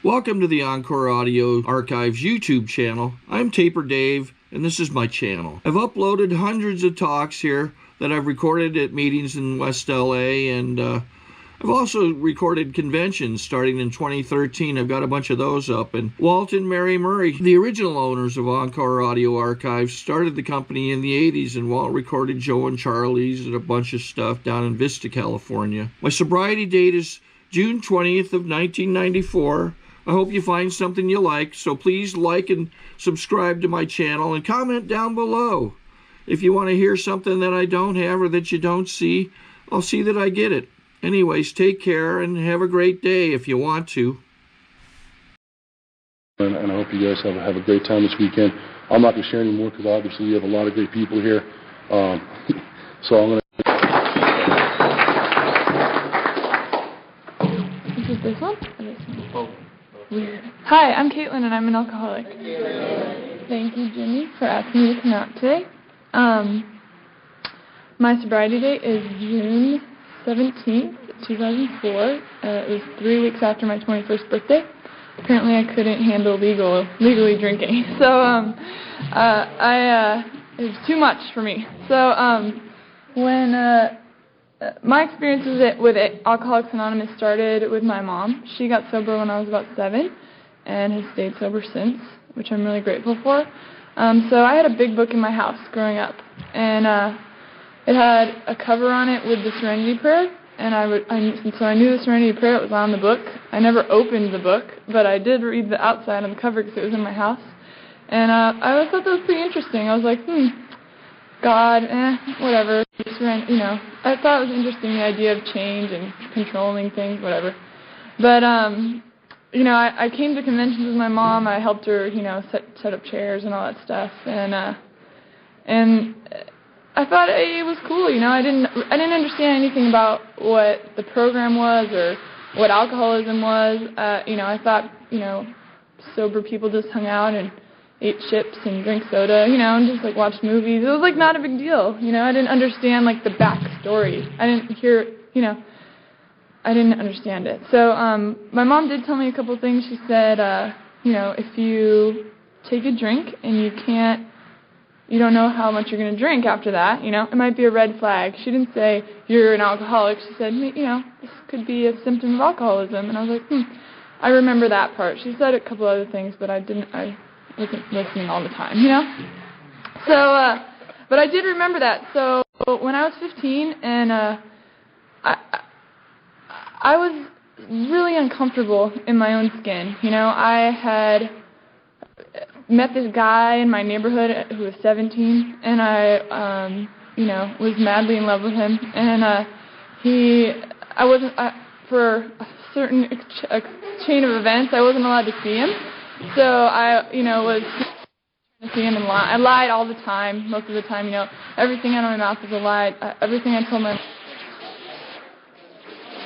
Welcome to the Encore Audio Archives YouTube channel. I'm Taper Dave, and this is my channel. I've uploaded hundreds of talks here that I've recorded at meetings in West LA, and I've also recorded conventions starting in 2013. I've got a bunch of those up. And Walt and Mary Murray, the original owners of Encore Audio Archives, started the company in the 80s, and Walt recorded Joe and Charlie's and a bunch of stuff down in Vista, California. My sobriety date is June 20th of 1994. I hope you find something you like, so please like and subscribe to my channel and comment down below. If you want to hear something that I don't have or that you don't see, I'll see that I get it. Anyways, take care and have a great day if you want to. And I hope you guys have a great time this weekend. I'm not going to share any more because obviously we have a lot of great people here. So I'm going to... Is it this one? Or this one? Weird. Hi, I'm Caitlin and I'm an alcoholic. Thank you, Jimmy, for asking me to come out today. My sobriety date is June 17th, 2004. It was 3 weeks after my 21st birthday. Apparently I couldn't handle legally drinking. So it was too much for me. So when my experiences with Alcoholics Anonymous started with my mom. She got sober when I was about 7 and has stayed sober since, which I'm really grateful for. So I had a big book in my house growing up, and it had a cover on it with the Serenity Prayer, and so I knew the Serenity Prayer was on the book. I never opened the book, but I did read the outside on the cover because it was in my house, and I always thought that was pretty interesting. I was like, God, whatever, you know. I thought it was interesting, the idea of change and controlling things, whatever. But, you know, I came to conventions with my mom. I helped her, you know, set up chairs and all that stuff. And I thought it was cool, you know. I didn't understand anything about what the program was or what alcoholism was. You know, I thought, you know, sober people just hung out and ate chips and drank soda, you know, and just, like, watched movies. It was, like, not a big deal, you know. I didn't understand, like, the backstory. I didn't hear, you know, I didn't understand it. So my mom did tell me a couple things. She said, you know, if you take a drink and you don't know how much you're going to drink after that, you know, it might be a red flag. She didn't say, you're an alcoholic. She said, you know, this could be a symptom of alcoholism. And I was like, I remember that part. She said a couple other things, but I wasn't listening all the time, you know? So, but I did remember that. So when I was 15, and I was really uncomfortable in my own skin, you know? I had met this guy in my neighborhood who was 17, and I, you know, was madly in love with him, and for a certain chain of events, I wasn't allowed to see him. So I, you know, was trying to see him and lie. I lied all the time, most of the time, you know. Everything out of my mouth was a lie. Everything I told my...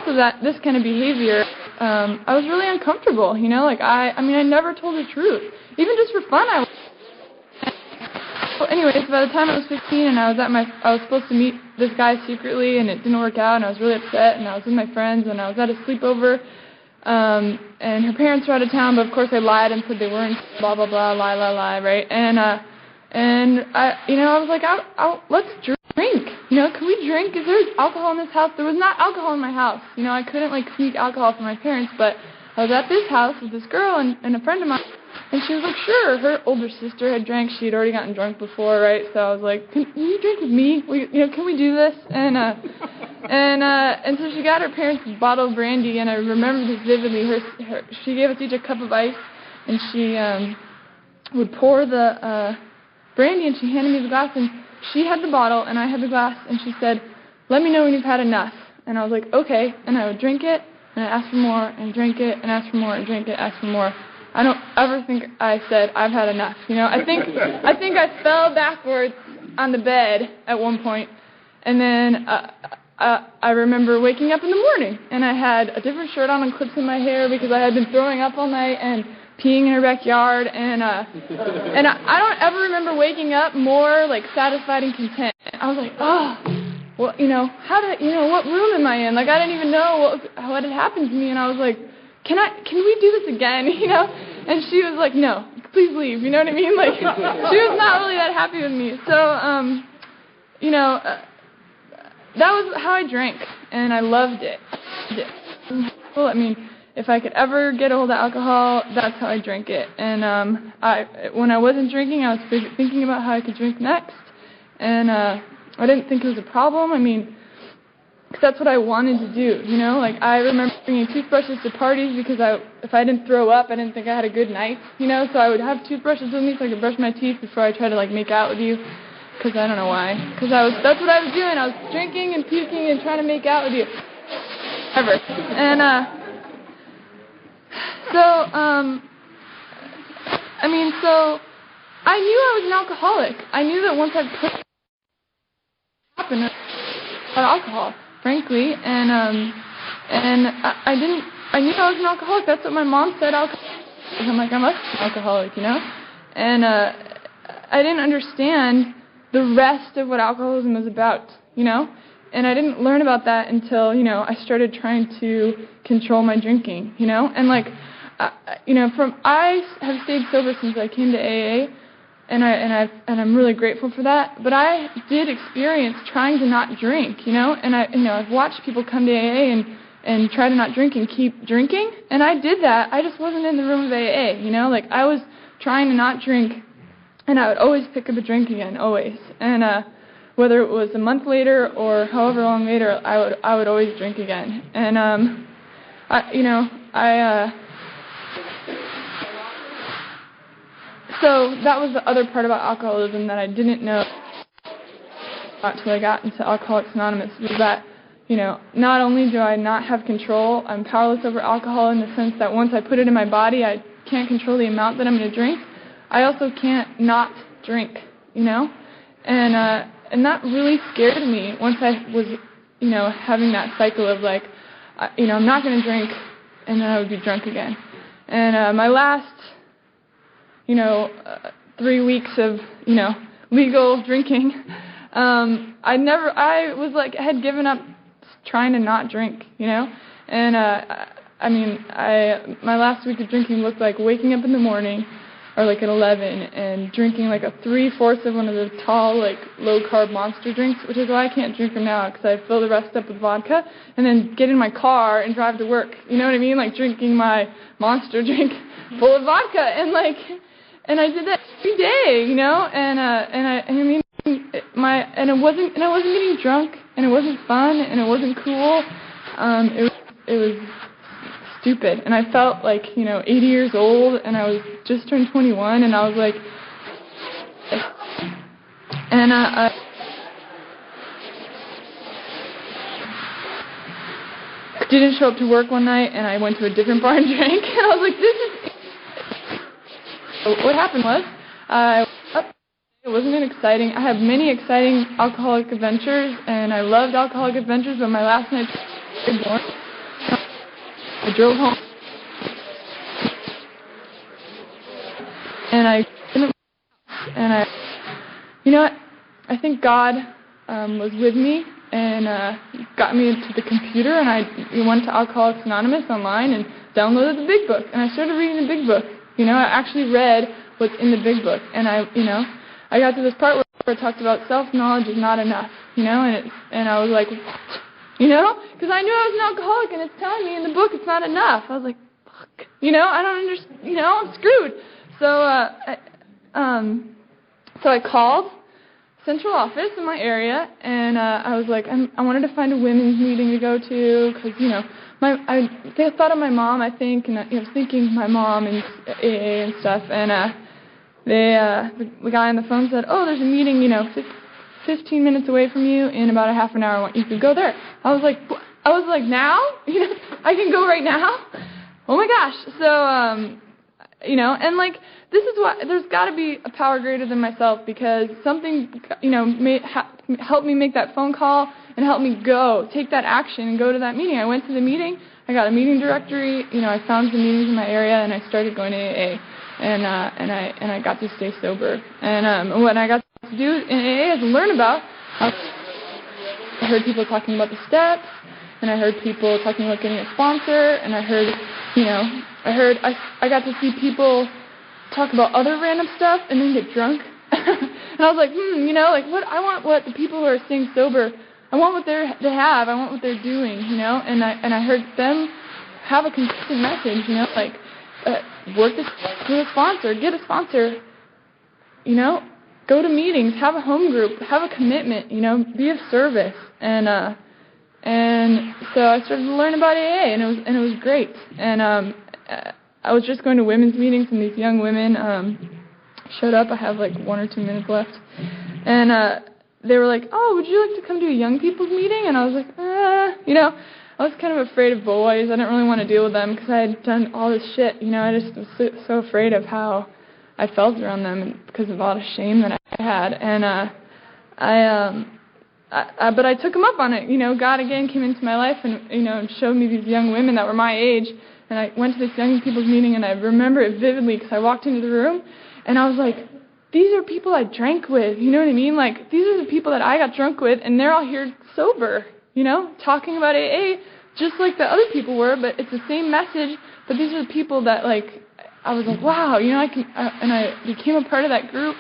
So this kind of behavior, I was really uncomfortable, you know. Like, I mean, I never told the truth. Even just for fun, Well, anyways, by the time I was 15 and I was supposed to meet this guy secretly, and it didn't work out, and I was really upset, and I was with my friends, and I was at a sleepover, and her parents were out of town, but of course I lied and said they weren't, blah, blah, blah, lie, right? And I, you know, I was like, let's drink, you know, can we drink? Is there alcohol in this house? There was not alcohol in my house, you know, I couldn't, like, sneak alcohol from my parents, but I was at this house with this girl and a friend of mine, and she was like, sure. Her older sister had drank. She had already gotten drunk before, right? So I was like, can you drink with me? You know, can we do this? And so she got her parents a bottle of brandy, and I remember this vividly. She gave us each a cup of ice, and she would pour the brandy, and she handed me the glass, and she had the bottle, and I had the glass, and she said, let me know when you've had enough. And I was like, okay. And I would drink it, and I'd ask for more, and drink it, and ask for more, and drink it, ask for more. I don't ever think I said, I've had enough. You know, I think I fell backwards on the bed at one point, and then I remember waking up in the morning, and I had a different shirt on and clips in my hair because I had been throwing up all night and peeing in her backyard, and I don't ever remember waking up more, like, satisfied and content. I was like, oh, well, you know, what room am I in? Like, I didn't even know what had happened to me, and I was like, can we do this again, you know? And she was like, no, please leave, you know what I mean? Like, she was not really that happy with me. So, you know, that was how I drank, and I loved it. I mean, if I could ever get a hold of alcohol, that's how I drank it. And when I wasn't drinking, I was thinking about how I could drink next, and I didn't think it was a problem. I mean, because that's what I wanted to do, you know? Like, I remember bringing toothbrushes to parties because if I didn't throw up, I didn't think I had a good night, you know? So I would have toothbrushes with me so I could brush my teeth before I tried to, like, make out with you. Because I don't know why. Because that's what I was doing. I was drinking and puking and trying to make out with you. Ever. And, I mean, so I knew I was an alcoholic. I knew that once I put happened alcohol, frankly, and I knew I was an alcoholic. That's what my mom said. I'm like, I must be an alcoholic, you know? And I didn't understand the rest of what alcoholism is about, you know? And I didn't learn about that until, you know, I started trying to control my drinking, you know? And like, you know, I have stayed sober since I came to AA, and I'm really grateful for that. But I did experience trying to not drink, you know? And I've watched people come to AA and try to not drink and keep drinking, and I did that. I just wasn't in the room of AA, you know? Like, I was trying to not drink, and I would always pick up a drink again, always. And whether it was a month later or however long later, I would always drink again. And so that was the other part about alcoholism that I didn't know until I got into Alcoholics Anonymous, was that, you know, not only do I not have control, I'm powerless over alcohol in the sense that once I put it in my body, I can't control the amount that I'm going to drink. I also can't not drink, you know? And that really scared me once I was, you know, having that cycle of like, you know, I'm not going to drink, and then I would be drunk again. And my last, you know, 3 weeks of, you know, legal drinking, I was like, I had given up trying to not drink, you know? And, I mean, my last week of drinking looked like waking up in the morning, or like at 11, and drinking like a 3/4 of one of the tall, like, low-carb Monster drinks, which is why I can't drink them now, because I fill the rest up with vodka, and then get in my car and drive to work, you know what I mean? Like, drinking my Monster drink full of vodka, and like, and I did that every day, you know, and I mean, I wasn't getting drunk, and it wasn't fun, and it wasn't cool. It was stupid, and I felt like, you know, 80 years old, and I was just turned 21, and I was like, and I didn't show up to work one night, and I went to a different bar and drank, and I was like, this is. What happened was, it wasn't exciting. I had many exciting alcoholic adventures, and I loved alcoholic adventures, but my last night was boring. I drove home, and you know what? I think God was with me and got me into the computer, and I went to Alcoholics Anonymous online and downloaded the big book, and I started reading the big book. You know, I actually read what's in the big book, and I got to this part where it talked about self-knowledge is not enough, you know, and I was like, you know, because I knew I was an alcoholic, and it's telling me in the book it's not enough. I was like, fuck, you know, I don't understand, you know, I'm screwed. So I called central office in my area, and I was like, I wanted to find a women's meeting to go to, because, you know, I thought of my mom, I think, and I was thinking my mom and AA and stuff, and the guy on the phone said, oh, there's a meeting, you know, 15 minutes away from you in about a half an hour. I want you to go there. I was like, now? You know, I can go right now? Oh my gosh. So, you know, and like, this is why there's got to be a power greater than myself, because something, you know, helped me make that phone call and help me take that action and go to that meeting. I went to the meeting. I got a meeting directory. You know, I found some meetings in my area, and I started going to AA, and I got to stay sober. And what I got to do in AA is learn about. I heard people talking about the steps, and I heard people talking about getting a sponsor, and I heard, I got to see people talk about other random stuff and then get drunk. And I was like, what I want, what the people who are staying sober, I want what they have, I want what they're doing, and I heard them have a consistent message, work with a sponsor, get a sponsor, go to meetings, have a home group, have a commitment, be of service, and so I started to learn about AA, and it was great, and I was just going to women's meetings, and these young women showed up. I have like 1 or 2 minutes left, and they were like, "Oh, would you like to come to a young people's meeting?" And I was like, I was kind of afraid of boys. I didn't really want to deal with them because I had done all this shit. I just was so afraid of how I felt around them because of all the shame that I had. And but I took them up on it. God again came into my life and showed me these young women that were my age. And I went to this young people's meeting, and I remember it vividly because I walked into the room, and I was like, these are people I drank with, you know what I mean? Like, these are the people that I got drunk with, and they're all here sober, talking about AA just like the other people were, but it's the same message, but these are the people that, I was like, wow, I can, and I became a part of that group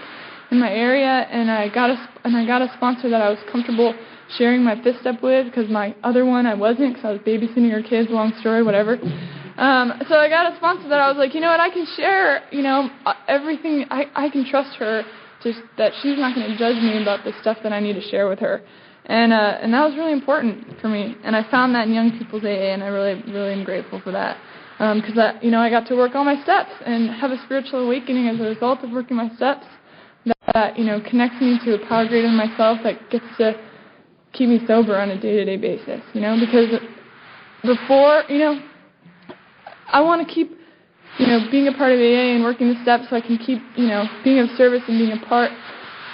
in my area, and I got a sponsor that I was comfortable sharing my fifth step with, because my other one I wasn't, because I was babysitting her kids, long story, whatever. So I got a sponsor that I was like, I can share, everything. I can trust her that she's not going to judge me about the stuff that I need to share with her. And that was really important for me. And I found that in Young People's AA, and I really, really am grateful for that. Because, I got to work all my steps and have a spiritual awakening as a result of working my steps that connects me to a power greater than myself that gets to keep me sober on a day-to-day basis, because before, I want to keep, being a part of AA and working the steps so I can keep, being of service and being a part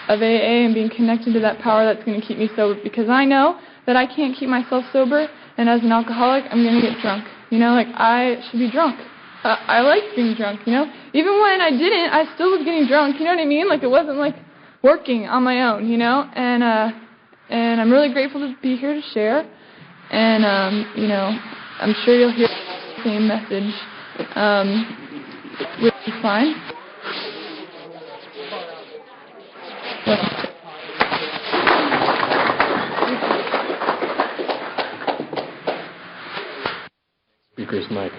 of AA and being connected to that power that's going to keep me sober, because I know that I can't keep myself sober, and as an alcoholic, I'm going to get drunk. I should be drunk. I like being drunk, Even when I didn't, I still was getting drunk, you know what I mean? It wasn't working on my own, and I'm really grateful to be here to share, and, I'm sure you'll hear the same message, which is fine. Speaker's mic.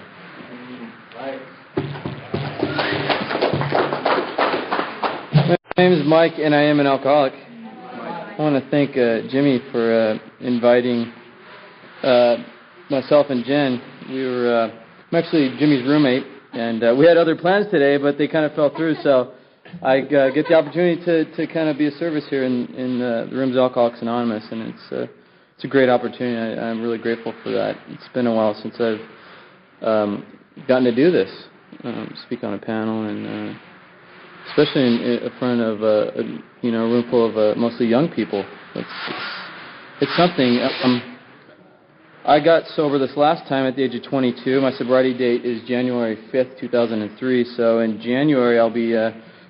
My name is Mike, and I am an alcoholic. I want to thank Jimmy for inviting myself and Jen. I'm actually Jimmy's roommate, and we had other plans today, but they kind of fell through, so I get the opportunity to kind of be of service here in the rooms of Alcoholics Anonymous, and it's a great opportunity. I'm really grateful for that. It's been a while since I've gotten to do this, speak on a panel, and especially in front of a room full of mostly young people. It's something. I got sober this last time at the age of 22. My sobriety date is January 5th, 2003. So in January, I'll be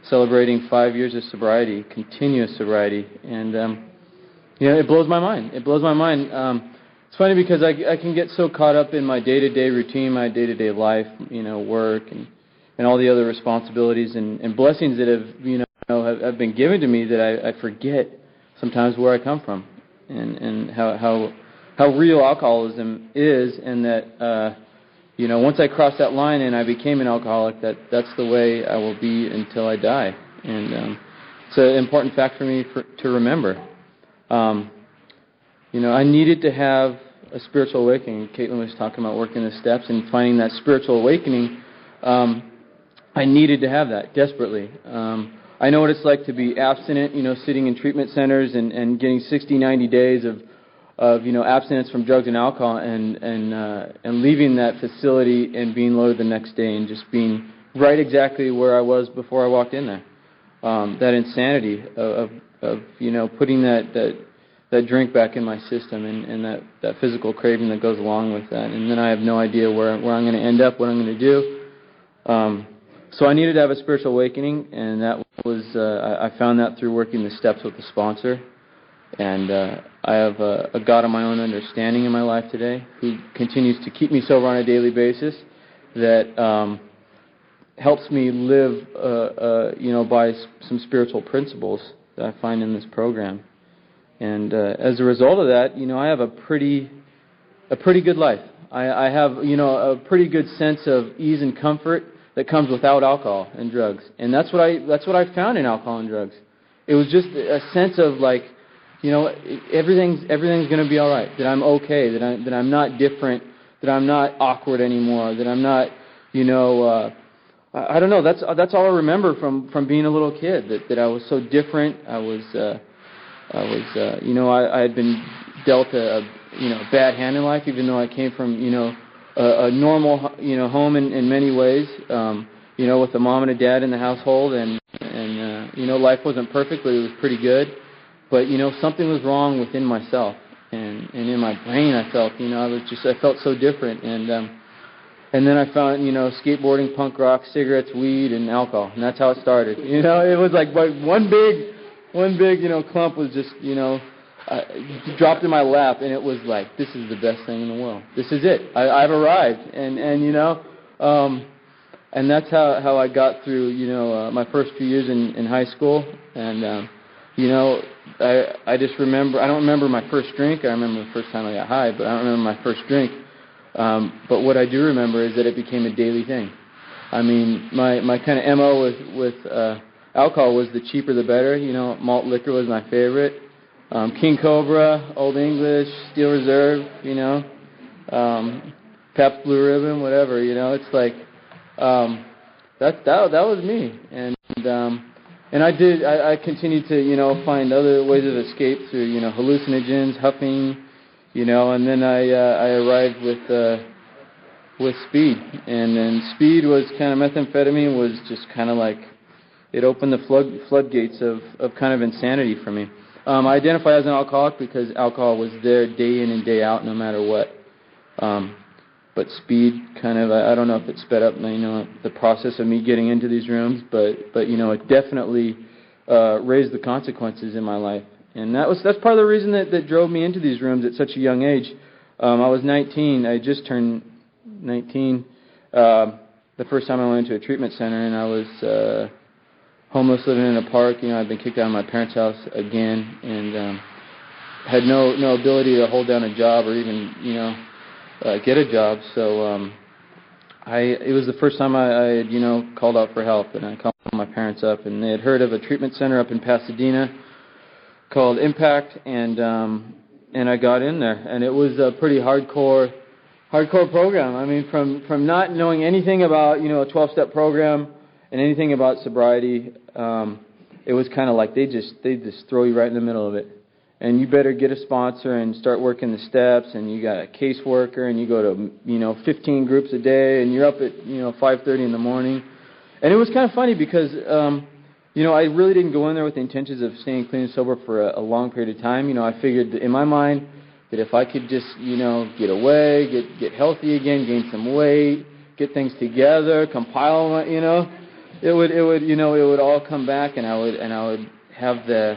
celebrating 5 years of sobriety, continuous sobriety, and it blows my mind. It blows my mind. It's funny because I can get so caught up in my day-to-day routine, my day-to-day life, work and all the other responsibilities and blessings that have been given to me that I forget sometimes where I come from and how real alcoholism is, and that once I crossed that line and I became an alcoholic, that's the way I will be until I die, and it's an important fact for me to remember. I needed to have a spiritual awakening. Caitlin was talking about working the steps and finding that spiritual awakening. I needed to have that desperately. I know what it's like to be abstinent, sitting in treatment centers and getting 60, 90 days of abstinence from drugs and alcohol, and leaving that facility and being loaded the next day and just being right exactly where I was before I walked in there. That insanity of putting that drink back in my system and that physical craving that goes along with that. And then I have no idea where I'm going to end up, what I'm going to do. So I needed to have a spiritual awakening, and that was I found that through working the steps with the sponsor. And I have a God of my own understanding in my life today who continues to keep me sober on a daily basis, that helps me live, by some spiritual principles that I find in this program. And as a result of that, I have a pretty good life. I have, a pretty good sense of ease and comfort that comes without alcohol and drugs. And that's what I found in alcohol and drugs. It was just a sense of like, everything's going to be all right. That I'm okay. That I'm not different. That I'm not awkward anymore. That I'm not, I don't know. That's all I remember from being a little kid. That I was so different. I had been dealt a bad hand in life, even though I came from a normal home in many ways. With a mom and a dad in the household, and life wasn't perfect, but it was pretty good. But something was wrong within myself, and in my brain I felt I felt so different, and then I found skateboarding, punk rock, cigarettes, weed, and alcohol, and that's how it started. It was like one big clump was just dropped in my lap, and it was like, this is the best thing in the world. This is it. I've arrived, and that's how I got through my first few years in high school, and I just remember, I don't remember my first drink. I remember the first time I got high, but I don't remember my first drink. But what I do remember is that it became a daily thing. I mean, my kind of MO with alcohol was the cheaper the better. Malt liquor was my favorite. King Cobra, Old English, Steel Reserve, Pabst Blue Ribbon, whatever. It's like that was me, and I continued to find other ways of escape through hallucinogens, huffing, and then I arrived with speed, and then speed was kind of, methamphetamine was just kind of like, it opened the floodgates of kind of insanity for me. I identify as an alcoholic because alcohol was there day in and day out, no matter what. But speed kind of, I don't know if it sped up, the process of me getting into these rooms, but it definitely raised the consequences in my life. And that's part of the reason that drove me into these rooms at such a young age. I was 19. I just turned 19 the first time I went into a treatment center, and I was homeless, living in a park. I'd been kicked out of my parents' house again, and had no ability to hold down a job or even get a job. So it was the first time I had called out for help, and I called my parents up, and they had heard of a treatment center up in Pasadena called Impact, and I got in there, and it was a pretty hardcore program. I mean, from not knowing anything about a 12-step program and anything about sobriety, it was kind of like they just throw you right in the middle of it. And you better get a sponsor and start working the steps, and you got a caseworker, and you go to 15 groups a day, and you're up at 5:30 in the morning. And it was kind of funny because I really didn't go in there with the intentions of staying clean and sober for a long period of time. I figured in my mind that if I could just get away, get healthy again, gain some weight, get things together, compile it would all come back, and I would have the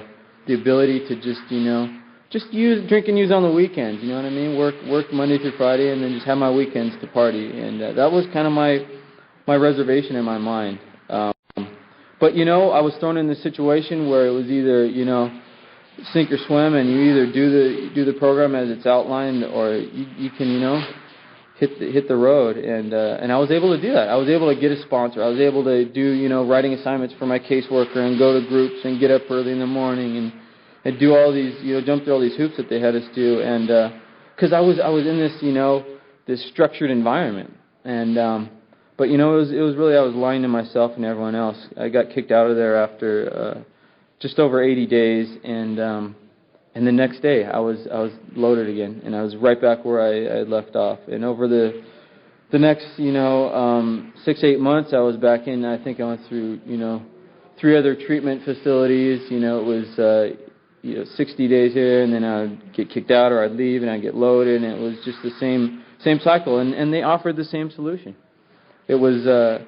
ability to just drink and use on the weekends. You know what I mean? Work Monday through Friday, and then just have my weekends to party. And that was kind of my reservation in my mind. But I was thrown in this situation where it was either sink or swim, and you either do the program as it's outlined, or you can hit the road, and I was able to do that. I was able to get a sponsor. I was able to do writing assignments for my caseworker and go to groups and get up early in the morning and do all these jump through all these hoops that they had us do, and because I was in this this structured environment, and but it was really, I was lying to myself and everyone else. I got kicked out of there after just over 80 days, and the next day I was loaded again, and I was right back where I had left off. And over the next 6-8 months, I was back in. I think I went through 3 other treatment facilities. It was 60 days here, and then I'd get kicked out, or I'd leave, and I'd get loaded, and it was just the same cycle. And they offered the same solution. It was the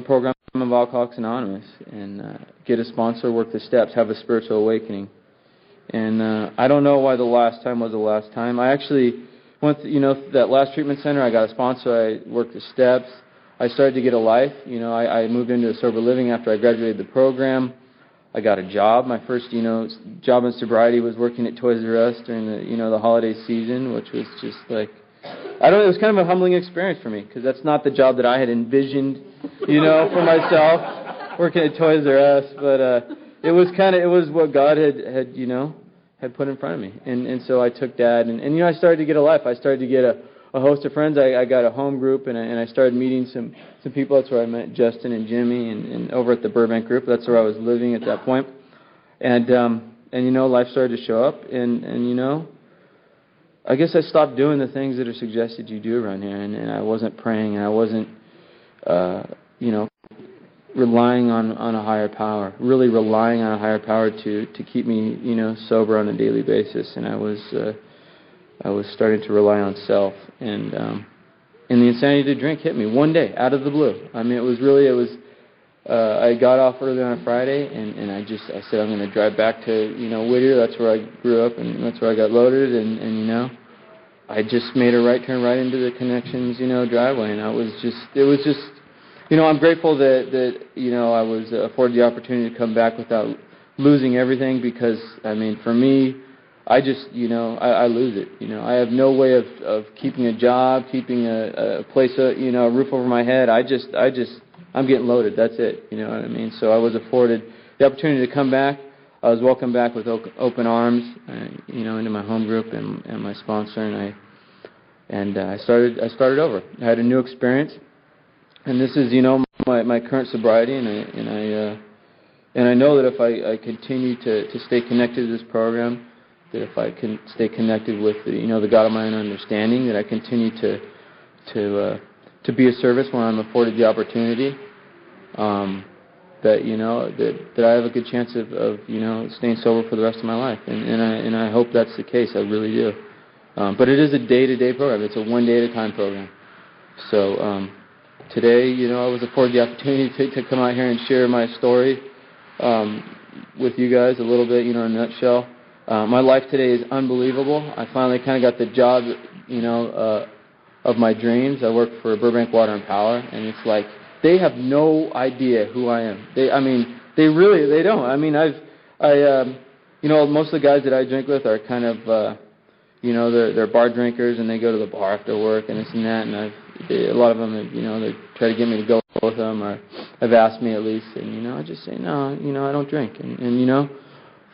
program of Alcoholics Anonymous, and get a sponsor, work the steps, have a spiritual awakening. And I don't know why the last time was the last time. I actually went, that last treatment center, I got a sponsor, I worked the steps. I started to get a life. I moved into a sober living after I graduated the program. I got a job. My first, job in sobriety was working at Toys R Us during the holiday season, which was just like, it was kind of a humbling experience for me, because that's not the job that I had envisioned, for myself, working at Toys R Us. But it was what God had put in front of me. And so I took that, and I started to get a life. I started to get a host of friends. I got a home group, and I started meeting some people. That's where I met Justin and Jimmy, and over at the Burbank group. That's where I was living at that point. And life started to show up, and I guess I stopped doing the things that are suggested you do around here, and I wasn't praying, and I wasn't, relying on a higher power, really relying on a higher power to keep me, sober on a daily basis. And I was starting to rely on self, and the insanity to drink hit me one day out of the blue. I mean, I got off early on a Friday, and I said I'm going to drive back to Whittier. That's where I grew up, and that's where I got loaded, and I just made a right turn right into the Connections driveway, and it was just I'm grateful that I was afforded the opportunity to come back without losing everything, because I mean, for me, I just, I lose it. I have no way of keeping a job, keeping a place, a roof over my head. I'm getting loaded. That's it. You know what I mean? So I was afforded the opportunity to come back. I was welcomed back with open arms, into my home group and my sponsor, and I started over. I had a new experience, and this is, my current sobriety, and I know that if I continue to stay connected to this program, that if I can stay connected with the God of my own understanding, that I continue to be a service when I'm afforded the opportunity, that I have a good chance of staying sober for the rest of my life, and I hope that's the case. I really do. But it is a day-to-day program. It's a one-day-at-a-time program. So today, I was afforded the opportunity to come out here and share my story with you guys a little bit, in a nutshell. My life today is unbelievable. I finally kind of got the job, of my dreams. I work for Burbank Water and Power, and it's like they have no idea who I am. They don't. I mean, most of the guys that I drink with are kind of, they're bar drinkers, and they go to the bar after work and this and that, and a lot of them, they try to get me to go with them, or have asked me at least, and, I just say, no, I don't drink, and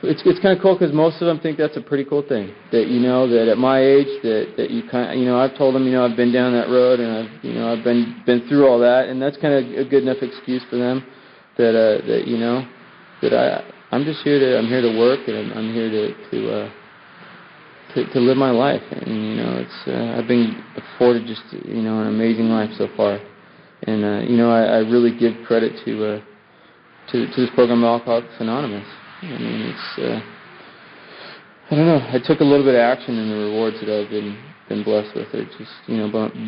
it's kind of cool, because most of them think that's a pretty cool thing, that, that at my age, that you kind of, I've told them, I've been down that road, and I've been through all that, and that's kind of a good enough excuse for them, I'm just here I'm here to work, and I'm here to live my life, and I've been afforded just an amazing life so far, and I really give credit to this program, Alcoholics Anonymous. I mean, it's I don't know. I took a little bit of action, and the rewards that I've been blessed with are just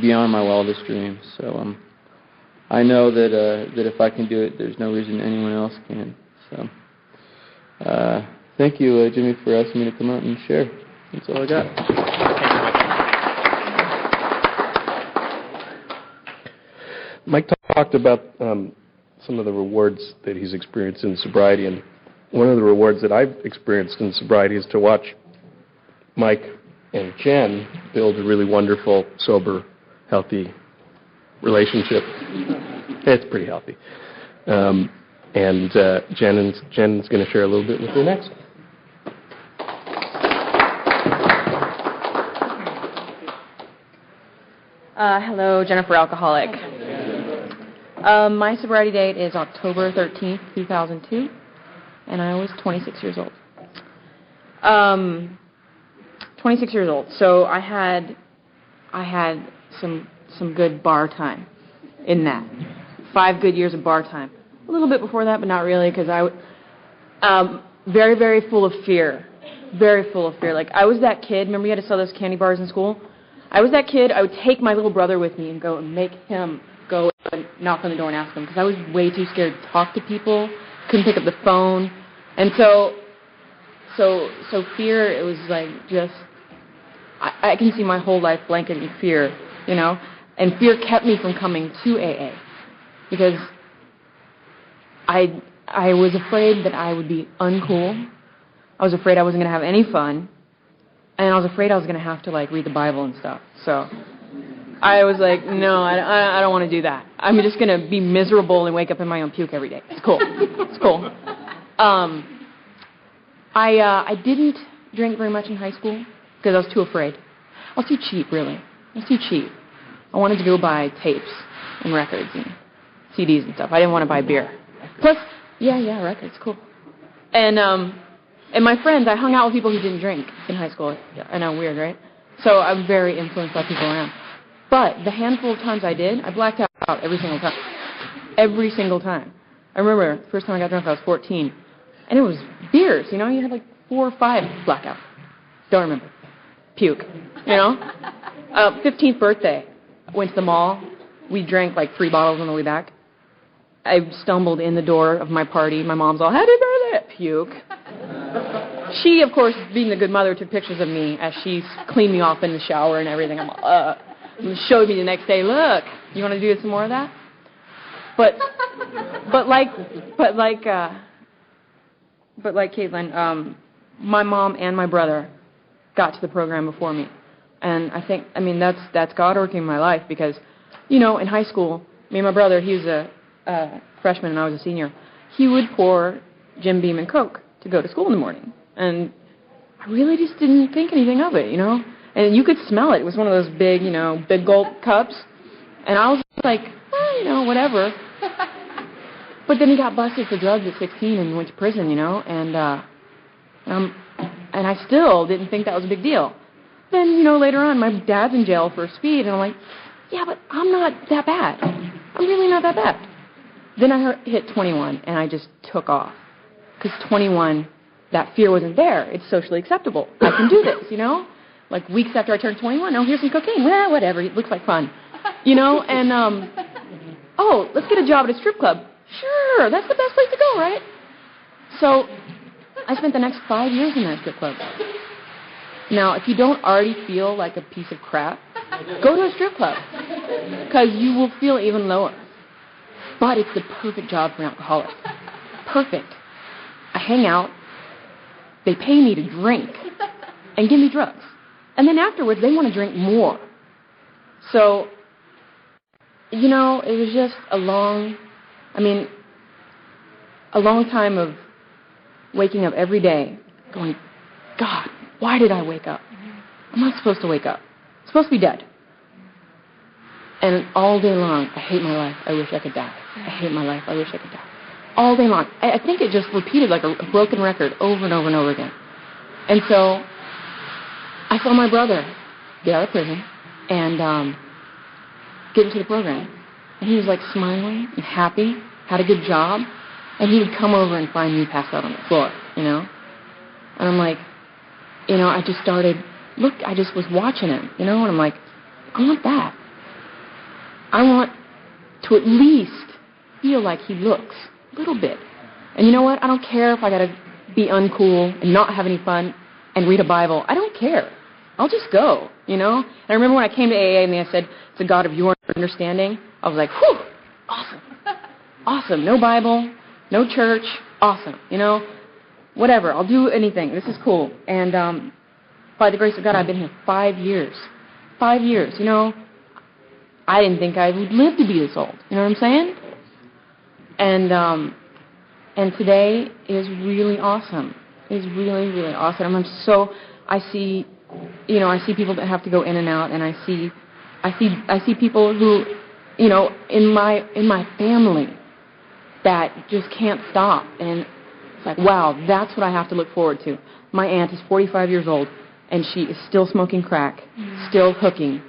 beyond my wildest dreams. So I know that if I can do it, there's no reason anyone else can. So thank you, Jimmy, for asking me to come out and share. That's all I got. Mike talked about some of the rewards that he's experienced in sobriety, and one of the rewards that I've experienced in sobriety is to watch Mike and Jen build a really wonderful, sober, healthy relationship. It's pretty healthy. And Jen's going to share a little bit with you next. Hello, Jennifer Alcoholic. My sobriety date is October 13th, 2002, and I was 26 years old. 26 years old. So I had some good bar time in that. 5 good years of bar time. A little bit before that, but not really, because I very, very full of fear. Very full of fear. Like, I was that kid. Remember you had to sell those candy bars in school? I was that kid. I would take my little brother with me and go and make him go and knock on the door and ask him, because I was way too scared to talk to people. Couldn't pick up the phone. And so so fear, it was like just, I can see my whole life blanketing fear, you know, and fear kept me from coming to AA because I was afraid that I would be uncool. I was afraid I wasn't going to have any fun, and I was afraid I was going to have to like read the Bible and stuff. So I was like, no, I don't want to do that. I'm just going to be miserable and wake up in my own puke every day. It's cool. It's cool. I didn't drink very much in high school because I was too afraid. I was too cheap, really. I was too cheap. I wanted to go buy tapes and records and CDs and stuff. I didn't want to buy beer. Plus, yeah, records, cool. And my friends, I hung out with people who didn't drink in high school. I know, weird, right? So I'm very influenced by people around. But the handful of times I did, I blacked out every single time. Every single time. I remember the first time I got drunk, I was 14. And it was beers, you know? You had like 4 or 5 blackout. Don't remember. Puke, you know? 15th birthday. Went to the mall. We drank like 3 bottles on the way back. I stumbled in the door of my party. My mom's all, happy birthday! Puke. She, of course, being the good mother, took pictures of me as she cleaned me off in the shower and everything. I'm all, and showed me the next day, look, you want to do some more of that? But like Caitlin, my mom and my brother got to the program before me. And I think, that's God working in my life because, you know, in high school, me and my brother, he was a freshman and I was a senior, he would pour Jim Beam and Coke to go to school in the morning. And I really just didn't think anything of it, you know? And you could smell it. It was one of those big, you know, big gulp cups. And I was like, well, you know, whatever. But then he got busted for drugs at 16 and went to prison, you know? And I still didn't think that was a big deal. Then, you know, later on, my dad's in jail for speed. And I'm like, yeah, but I'm not that bad. I'm really not that bad. Then I hit 21, and I just took off. Because 21, that fear wasn't there. It's socially acceptable. I can do this, you know? Like weeks after I turned 21, oh, here's some cocaine. Well, whatever. It looks like fun. You know? And, oh, let's get a job at a strip club. Sure, that's the best place to go, right? So I spent the next 5 years in that strip club. Now, if you don't already feel like a piece of crap, go to a strip club. Because you will feel even lower. But it's the perfect job for an alcoholic. Perfect. I hang out. They pay me to drink and give me drugs. And then afterwards, they want to drink more. So, you know, it was just a long time of waking up every day going, God, why did I wake up? I'm not supposed to wake up. I'm supposed to be dead. And all day long, I hate my life. I wish I could die. I hate my life. I wish I could die. All day long. I think it just repeated like a broken record over and over and over again. And so I saw my brother get out of prison and get into the program. And he was like smiling and happy, had a good job. And he would come over and find me passed out on the floor, you know. And I'm like, you know, I just was watching him, you know, and I'm like, I want that. I want to at least feel like he looks a little bit. And you know what? I don't care if I got to be uncool and not have any fun and read a Bible. I don't care. I'll just go, you know? And I remember when I came to AA and they said, it's a God of your understanding, I was like, whew, awesome. Awesome. No Bible, no church, awesome, you know? Whatever, I'll do anything. This is cool. And by the grace of God, I've been here 5 years. 5 years, you know? I didn't think I would live to be this old. You know what I'm saying? And today is really awesome. It's really, really awesome. I see people that have to go in and out, and I see people who, you know, in my family that just can't stop. And it's like, wow, that's what I have to look forward to. My aunt is 45 years old, and she is still smoking crack, still hooking,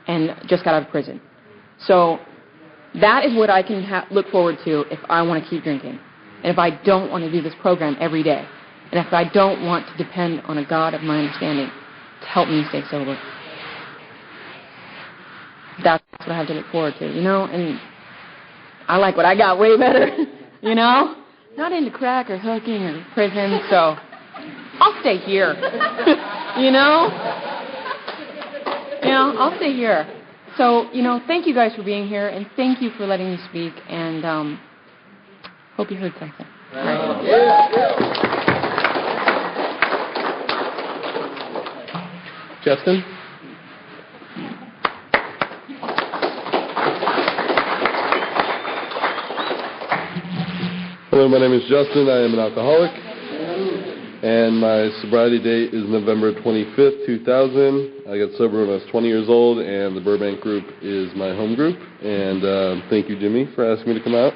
and just got out of prison. So that is what I can look forward to if I want to keep drinking. And if I don't want to do this program every day. And if I don't want to depend on a God of my understanding to help me stay sober. That's what I have to look forward to, you know? And I like what I got way better, you know? Not into crack or hooking or prison, so I'll stay here. You know? Yeah, I'll stay here. So, you know, thank you guys for being here, and thank you for letting me speak, and hope you heard something. All right. Justin? Hello, my name is Justin. I am an alcoholic, and my sobriety date is November 25th, 2000. I got sober when I was 20 years old, and the Burbank group is my home group. And thank you, Jimmy, for asking me to come out.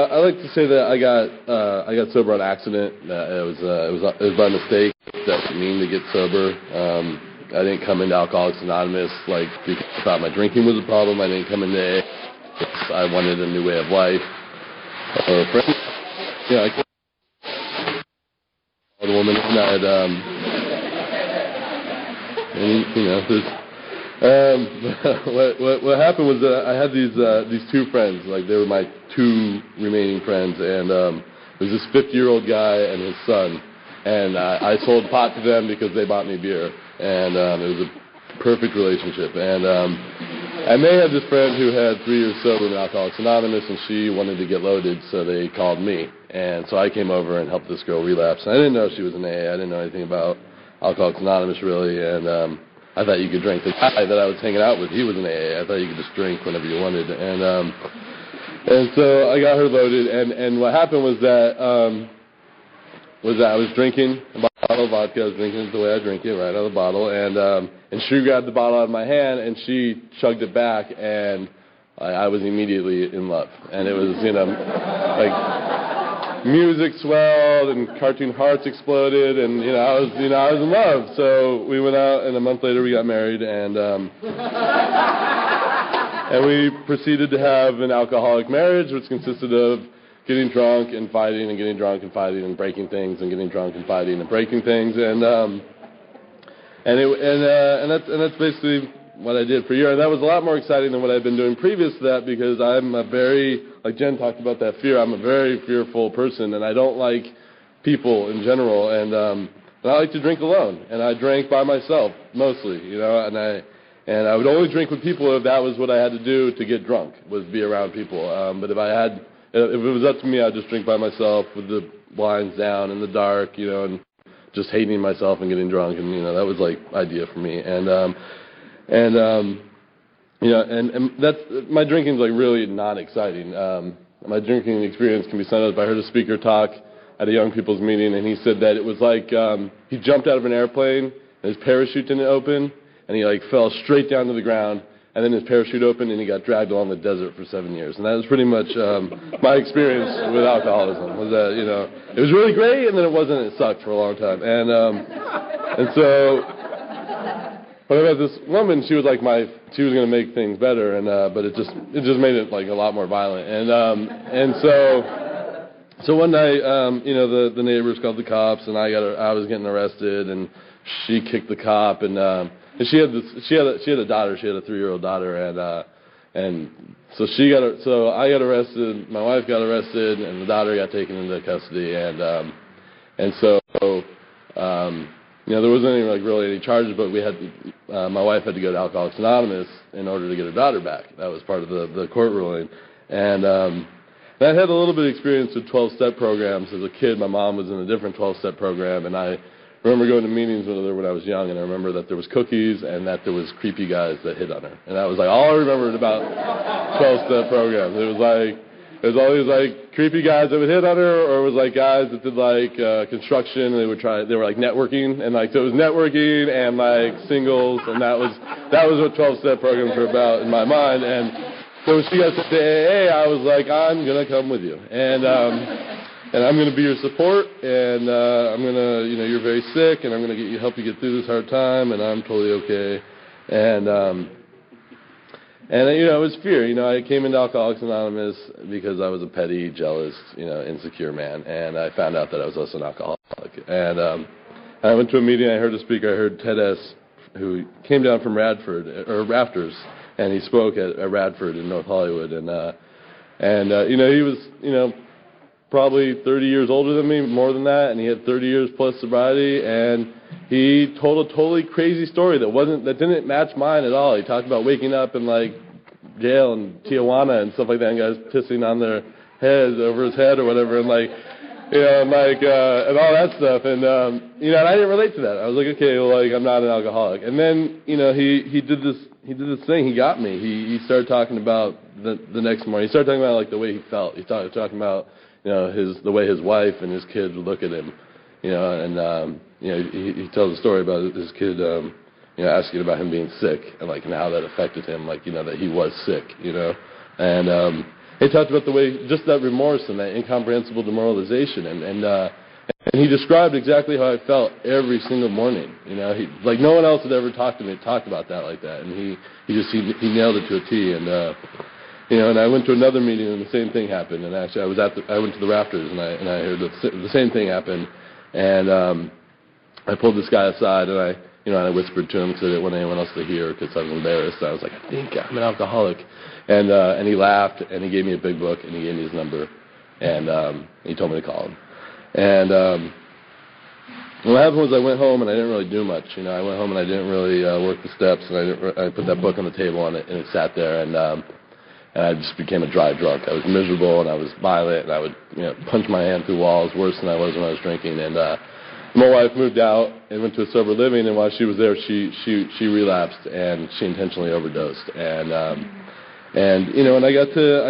I like to say that I got sober on accident. It was by mistake. That didn't mean to get sober. I didn't come into Alcoholics Anonymous like because I thought my drinking was a problem. I didn't come into AA because I wanted a new way of life. I called a woman that what happened was that I had these two friends. Like, they were my two remaining friends, and there was this 50-year-old guy and his son, and I sold pot to them because they bought me beer. And it was a perfect relationship. And they had this friend who had 3 years sober in Alcoholics Anonymous, and she wanted to get loaded, so they called me. And so I came over and helped this girl relapse. And I didn't know she was in AA. I didn't know anything about Alcoholics Anonymous, really. And I thought you could drink. The guy that I was hanging out with, he was in AA. I thought you could just drink whenever you wanted. And so I got her loaded. And what happened was that I was drinking a bottle of vodka. I was drinking it the way I drink it, right out of the bottle. And she grabbed the bottle out of my hand, and she chugged it back, and I was immediately in love. And it was, like, music swelled, and cartoon hearts exploded, and I was in love. So we went out, and a month later we got married, and and we proceeded to have an alcoholic marriage, which consisted of getting drunk and fighting, and getting drunk and fighting and breaking things, and getting drunk and fighting and breaking things, and that's basically what I did for a year. And that was a lot more exciting than what I'd been doing previous to that, because I'm a very, like Jen talked about that fear, I'm a very fearful person, and I don't like people in general, and I like to drink alone, and I drank by myself mostly, and I would only drink with people if that was what I had to do to get drunk, was be around people. But if it was up to me, I'd just drink by myself with the blinds down in the dark, and just hating myself and getting drunk, and that was like idea for me. And that's, my drinking's like really not exciting. My drinking experience can be summed up. I heard a speaker talk at a young people's meeting, and he said that it was like he jumped out of an airplane and his parachute didn't open, and he like fell straight down to the ground. And then his parachute opened, and he got dragged along the desert for 7 years. And that was pretty much my experience with alcoholism. Was that it was really great, and then it wasn't. It sucked for a long time. And so, when I met this woman, she was like she was going to make things better, but it just made it like a lot more violent. And so one night, the neighbors called the cops, and I was getting arrested, and she kicked the cop, and she had a daughter. She had a 3-year-old daughter, and so I got arrested. My wife got arrested, and the daughter got taken into custody. And so there wasn't really any charges, but my wife had to go to Alcoholics Anonymous in order to get her daughter back. That was part of the court ruling. And I had a little bit of experience with 12-step programs as a kid. My mom was in a different 12-step program, and I remember going to meetings with her when I was young, and I remember that there was cookies and that there was creepy guys that hit on her. And that was like all I remembered about 12-step programs. It was always like creepy guys that would hit on her, or it was like guys that did like construction, and they were like networking, and like so it was networking and like singles, and that was what 12-step programs were about in my mind. And so when she got to AA, I was like, I'm gonna come with you, and I'm going to be your support, and I'm going to, you're very sick, and I'm going to help you get through this hard time, and I'm totally okay. And it was fear. I came into Alcoholics Anonymous because I was a petty, jealous, insecure man, and I found out that I was also an alcoholic. And I went to a meeting. I heard a speaker. I heard Ted S., who came down from Rafters, and he spoke at Radford in North Hollywood, and And, he was, probably 30 years older than me, more than that, and he had 30 years plus sobriety, and he told a totally crazy story that didn't match mine at all. He talked about waking up in, like, jail in Tijuana and stuff like that, and guys pissing on their heads over his head or whatever, and, like, and all that stuff, and, and I didn't relate to that. I was like, okay, well, like, I'm not an alcoholic. And then, he did this thing. He got me. He started talking about the next morning. He started talking about, like, the way he felt. He started talking about, the way his wife and his kids would look at him, and he tells a story about his kid, asking about him being sick and like and how that affected him, like that he was sick, and he talked about the way just that remorse and that incomprehensible demoralization, and he described exactly how I felt every single morning, he like no one else had ever talked about that like that, and he nailed it to a T, and. And I went to another meeting and the same thing happened. And actually, I went to the Rafters and I heard the same thing happen. And I pulled this guy aside and I whispered to him because I didn't want anyone else to hear because I was embarrassed. I was like, I think I'm an alcoholic. And he laughed and he gave me a big book and he gave me his number and he told me to call him. And what happened was I went home and I didn't really do much. I went home and I didn't really work the steps and I put that book on the table and it sat there and I just became a dry drunk. I was miserable and I was violent and I would punch my hand through walls worse than I was when I was drinking. And my wife moved out and went to a sober living, and while she was there, she relapsed and she intentionally overdosed. And I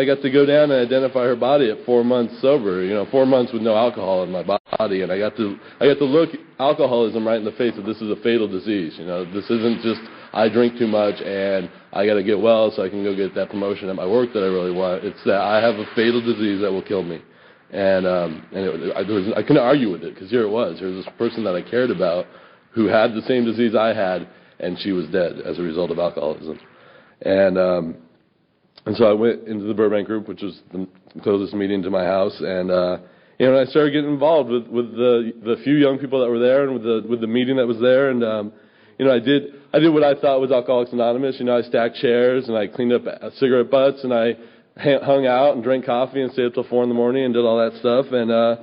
got to go down and identify her body at 4 months sober. 4 months with no alcohol in my body, and I got to look alcoholism right in the face that this is a fatal disease. This isn't just I drink too much and I got to get well so I can go get that promotion at my work that I really want. It's that I have a fatal disease that will kill me. And I couldn't argue with it because here it was. There was this person that I cared about who had the same disease I had, and she was dead as a result of alcoholism. And so I went into the Burbank group, which was the closest meeting to my house, and I started getting involved with the few young people that were there and with the meeting that was there, and I did what I thought was Alcoholics Anonymous. I stacked chairs and I cleaned up cigarette butts and I hung out and drank coffee and stayed up till 4 a.m. and did all that stuff, and I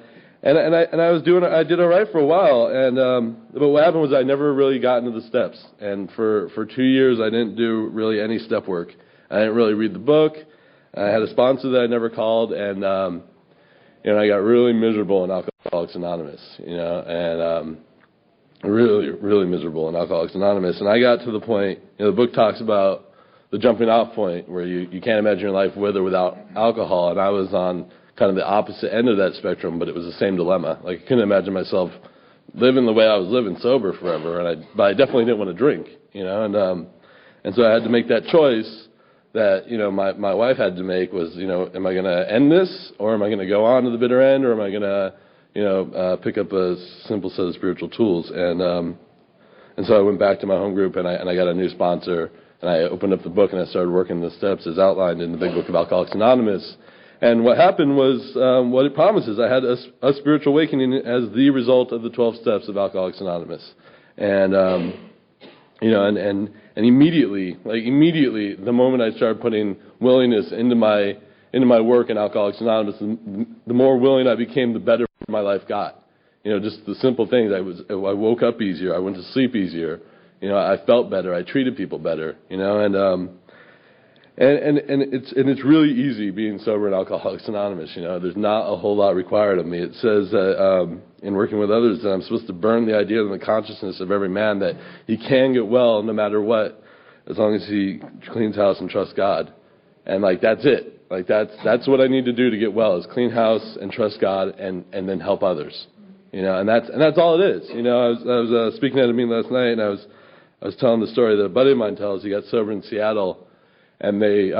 did all right for a while, but what happened was I never really got into the steps, and for 2 years I didn't do really any step work. I didn't really read the book. I had a sponsor that I never called, and I got really miserable in Alcoholics Anonymous, and really, really miserable in Alcoholics Anonymous. And I got to the point, the book talks about the jumping off point where you can't imagine your life with or without alcohol, and I was on kind of the opposite end of that spectrum, but it was the same dilemma. Like, I couldn't imagine myself living the way I was living sober forever, but I definitely didn't want to drink, and so I had to make that choice that, my wife had to make was, am I going to end this, or am I going to go on to the bitter end, or am I going to, pick up a simple set of spiritual tools? And so I went back to my home group, and I got a new sponsor, and I opened up the book, and I started working the steps as outlined in the big book of Alcoholics Anonymous. And what happened was what it promises. I had a spiritual awakening as the result of the 12 steps of Alcoholics Anonymous. And, and immediately, the moment I started putting willingness into my work in Alcoholics Anonymous, the more willing I became, the better my life got. Just the simple things. I woke up easier. I went to sleep easier. I felt better. I treated people better. And it's really easy being sober in Alcoholics Anonymous. There's not a whole lot required of me. It says that in working with others that I'm supposed to burn the idea in the consciousness of every man that he can get well no matter what, as long as he cleans house and trusts God. And that's it. That's what I need to do to get well, is clean house and trust God and then help others. And that's all it is. I was speaking at a meeting last night, and I was telling the story that a buddy of mine tells. He got sober in Seattle. And they,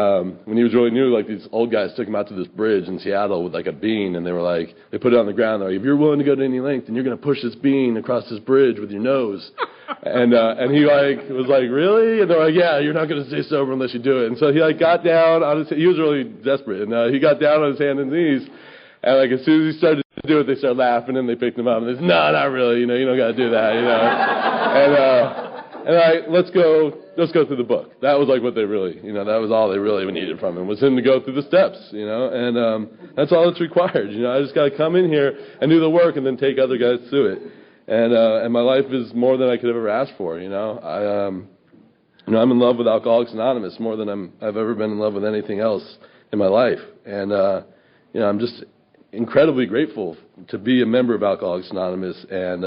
when he was really new, these old guys took him out to this bridge in Seattle with a bean, and they were they put it on the ground. They're like, if you're willing to go to any length, then you're going to push this bean across this bridge with your nose. And he was like, really? And they're like, yeah, you're not going to stay sober unless you do it. And so he got down on his, he was really desperate, and he got down on his hands and knees. And as soon as he started to do it, they started laughing, and they picked him up. And they said, no, not really. You don't got to do that. And let's go just go through the book. That was like what they really, that was all they really needed from him, was him to go through the steps, and that's all that's required. I just got to come in here and do the work and then take other guys through it. And my life is more than I could ever ask for, I'm in love with Alcoholics Anonymous more than I've ever been in love with anything else in my life. And, I'm just incredibly grateful to be a member of Alcoholics Anonymous. And,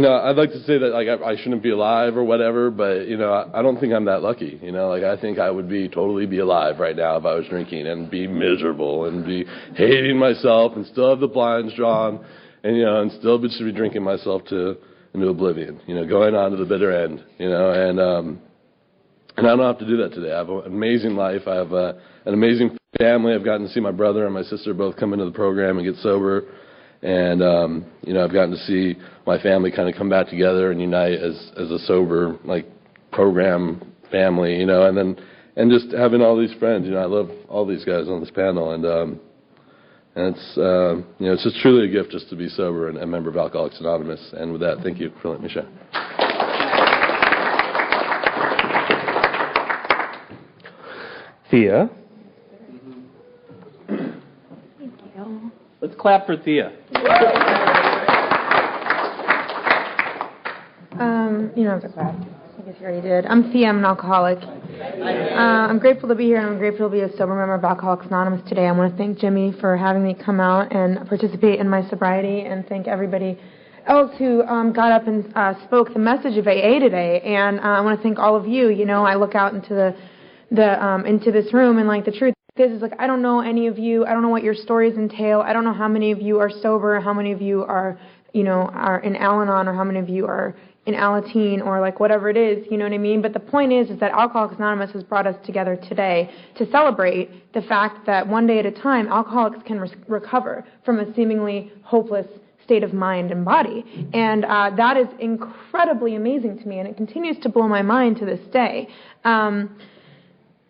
I'd like to say that I shouldn't be alive or whatever, but I don't think I'm that lucky. I think I would totally be alive right now if I was drinking and be miserable and be hating myself and still have the blinds drawn and still just be drinking myself into oblivion. Going on to the bitter end. And I don't have to do that today. I have an amazing life. I have an amazing family. I've gotten to see my brother and my sister both come into the program and get sober. And, I've gotten to see my family kind of come back together and unite as a sober, program family, and just having all these friends. I love all these guys on this panel. And it's, it's just truly a gift just to be sober and a member of Alcoholics Anonymous. And with that, thank you for letting me share. Thea. Let's clap for Thea. You don't have to clap. I guess you already did. I'm Thea. I'm an alcoholic. I'm grateful to be here, and I'm grateful to be a sober member of Alcoholics Anonymous today. I want to thank Jimmy for having me come out and participate in my sobriety, and thank everybody else who got up and spoke the message of AA today. And I want to thank all of you. I look out into into this room, and the truth is I don't know any of you. I don't know what your stories entail. I don't know how many of you are sober, how many of you are are in Al-Anon, or how many of you are in Alateen, or whatever it is, you know what I mean? But the point is that Alcoholics Anonymous has brought us together today to celebrate the fact that one day at a time, alcoholics can recover from a seemingly hopeless state of mind and body. And that is incredibly amazing to me, and it continues to blow my mind to this day.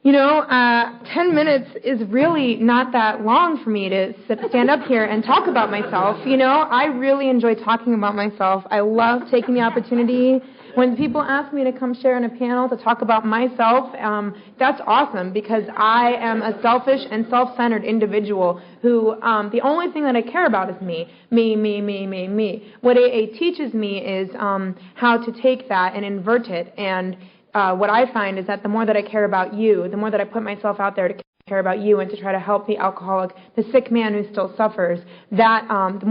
10 minutes is really not that long for me to stand up here and talk about myself. I really enjoy talking about myself. I love taking the opportunity. When people ask me to come share in a panel to talk about myself, that's awesome, because I am a selfish and self-centered individual who the only thing that I care about is me. What AA teaches me is how to take that and invert it. And what I find is that the more that I care about you, the more that I put myself out there to care about you and to try to help the alcoholic, the sick man who still suffers, that the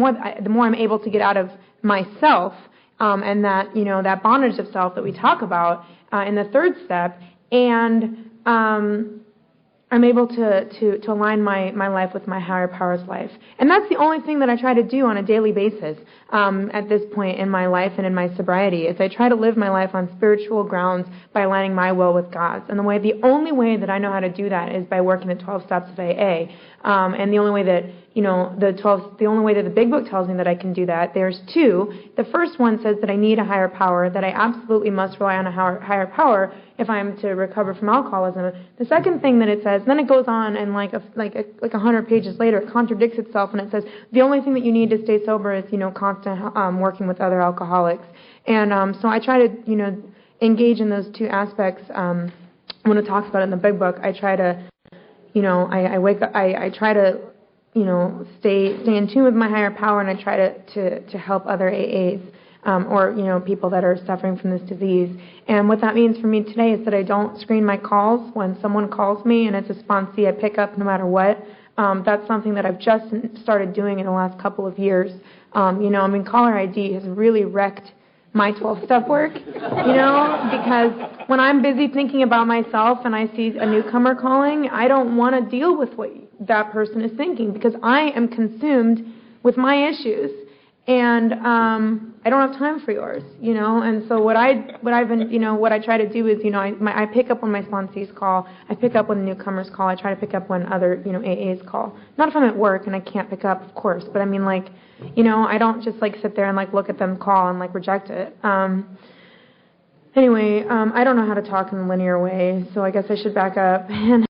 more I'm able to get out of myself, and that that bondage of self that we talk about in the third step, and I'm able to align my life with my higher power's life. And that's the only thing that I try to do on a daily basis at this point in my life and in my sobriety, is I try to live my life on spiritual grounds by aligning my will with God's. And the only way that I know how to do that is by working the 12 steps of AA. And the only way that the only way that the Big Book tells me that I can do that, there's two. The first one says that I need a higher power, that I absolutely must rely on a higher power if I'm to recover from alcoholism. The second thing that it says, then it goes on, and like 100 pages later, it contradicts itself, and it says the only thing that you need to stay sober is constant working with other alcoholics. And so I try to engage in those two aspects. When it talks about it in the Big Book, I try to I wake up, I try to stay in tune with my higher power, and I try to help other AAs. Or people that are suffering from this disease. And what that means for me today is that I don't screen my calls. When someone calls me and it's a sponsee, I pick up no matter what. That's something that I've just started doing in the last couple of years. Caller ID has really wrecked my 12-step work, because when I'm busy thinking about myself and I see a newcomer calling, I don't want to deal with what that person is thinking, because I am consumed with my issues. And I don't have time for yours, And so what I try to do is, I pick up when my sponsees call. I pick up when the newcomers call. I try to pick up when other, AAs call. Not if I'm at work and I can't pick up, of course. But I mean, I don't just sit there and look at them call and reject it. Anyway, I don't know how to talk in a linear way, so I guess I should back up and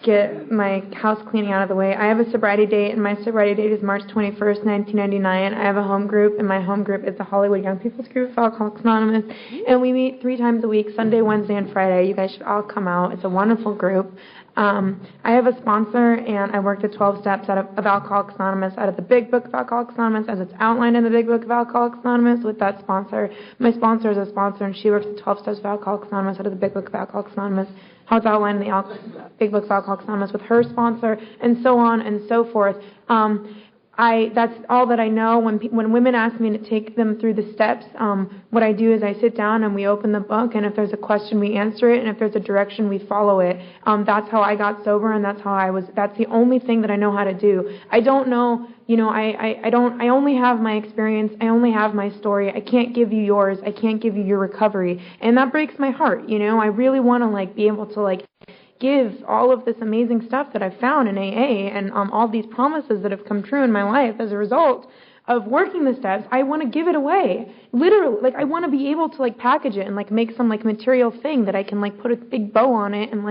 get my house cleaning out of the way. I have a sobriety date, and my sobriety date is March 21st, 1999. I have a home group, and my home group is the Hollywood Young People's Group of Alcoholics Anonymous, and we meet 3 times a week, Sunday, Wednesday, and Friday. You guys should all come out. It's a wonderful group. I have a sponsor, and I worked the 12 steps out of Alcoholics Anonymous, out of the Big Book of Alcoholics Anonymous, as it's outlined in the Big Book of Alcoholics Anonymous with that sponsor. My sponsor is a sponsor, and she works the 12 steps of Alcoholics Anonymous out of the Big Book of Alcoholics Anonymous, how it's outlined in the Big Book of Alcoholics Anonymous with her sponsor, and so on and so forth. That's all that I know. When women ask me to take them through the steps, what I do is I sit down and we open the book, and if there's a question, we answer it, and if there's a direction, we follow it. That's how I got sober, and that's the only thing that I know how to do. I don't know, I only have my experience, I only have my story. I can't give you yours, I can't give you your recovery, and that breaks my heart, I really want to, be able to, give all of this amazing stuff that I've found in AA and all these promises that have come true in my life as a result of working the steps. I want to give it away. Literally, I want to be able to package it and make some material thing that I can put a big bow on it and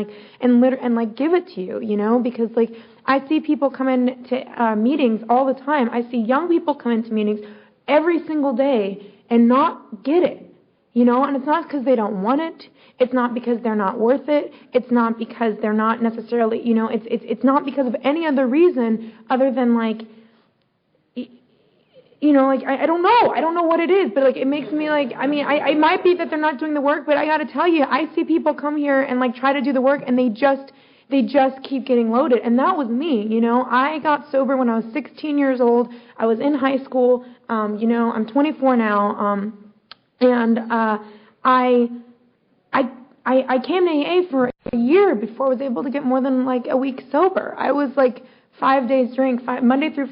give it to you, because I see people come into meetings all the time. I see young people come into meetings every single day and not get it. And it's not because they don't want it. It's not because they're not worth it. It's not because they're not necessarily, it's not because of any other reason other than I don't know. I don't know what it is, but it makes me it might be that they're not doing the work, but I got to tell you, I see people come here and try to do the work, and they just keep getting loaded. And that was me, I got sober when I was 16 years old. I was in high school. I'm 24 now. And I came to AA for a year before I was able to get more than a week sober. I was 5 days drink, Monday through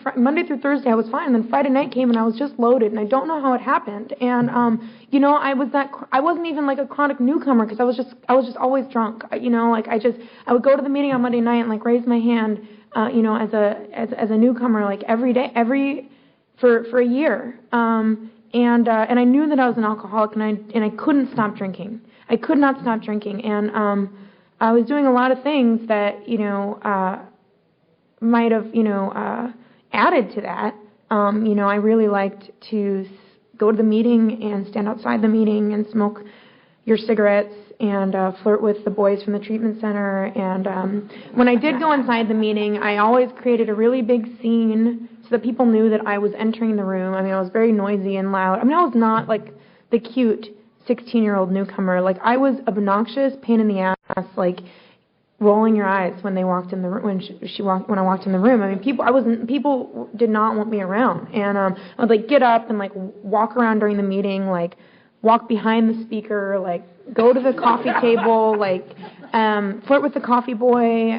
Thursday I was fine, and then Friday night came and I was just loaded, and I don't know how it happened. And I wasn't even a chronic newcomer because I was just always drunk. I would go to the meeting on Monday night and raise my hand, as a newcomer every day, for a year. And I knew that I was an alcoholic, and I couldn't stop drinking. I could not stop drinking, and I was doing a lot of things that might have added to that. I really liked to go to the meeting and stand outside the meeting and smoke your cigarettes and flirt with the boys from the treatment center. And when I did go inside the meeting, I always created a really big scene so that people knew that I was entering the room. I was very noisy and loud. I was not the cute 16-year-old newcomer. I was obnoxious, pain in the ass, rolling your eyes when they walked in the room, when I walked in the room. People did not want me around. And I would get up and walk around during the meeting, walk behind the speaker, go to the coffee table, flirt with the coffee boy,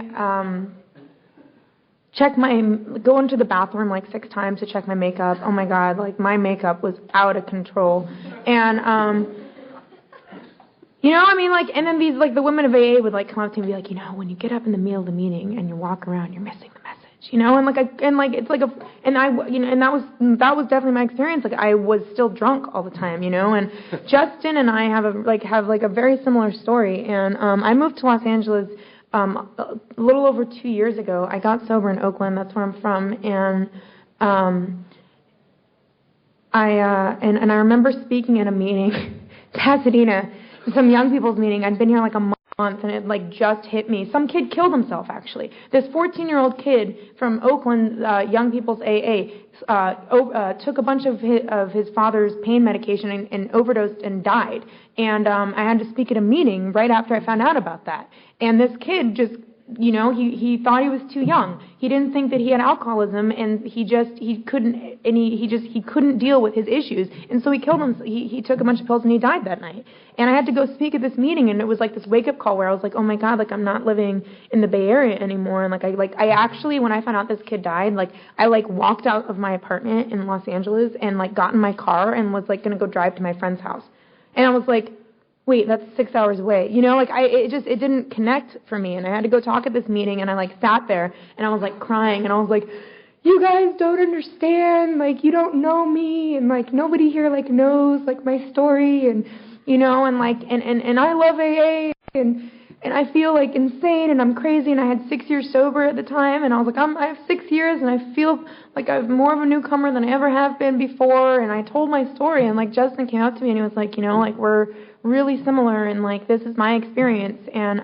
go into the bathroom 6 times to check my makeup. Oh my God, my makeup was out of control. And, and then these, the women of AA would, come up to me and be when you get up in the middle of the meeting and you walk around, you're missing the message, and that was definitely my experience. I was still drunk all the time, and Justin and I have a very similar story. And, I moved to Los Angeles, a little over 2 years ago. I got sober in Oakland. That's where I'm from. And, I remember speaking at a meeting, Pasadena, some young people's meeting. I'd been here a month, and it just hit me. Some kid killed himself, actually. This 14-year-old kid from Oakland, Young People's AA, took a bunch of his father's pain medication and overdosed and died. And I had to speak at a meeting right after I found out about that. And this kid just, he thought he was too young. He didn't think that he had alcoholism, and he couldn't deal with his issues, and so he killed him. He took a bunch of pills and he died that night. And I had to go speak at this meeting, and it was this wake up call where I was oh my God, I'm not living in the Bay Area anymore. And I actually, when I found out this kid died, I walked out of my apartment in Los Angeles and got in my car and was going to go drive to my friend's house. And I was wait, that's 6 hours away. It didn't connect for me. And I had to go talk at this meeting, and I sat there and I was crying, and I was you guys don't understand, you don't know me, and nobody here knows my story, and and I love AA, and and I feel like insane and I'm crazy, and I had 6 years sober at the time, and I was like, I have 6 years and I feel like I'm more of a newcomer than I ever have been before. And I told my story, and like Justin came up to me and he was like, like we're really similar, and like this is my experience, and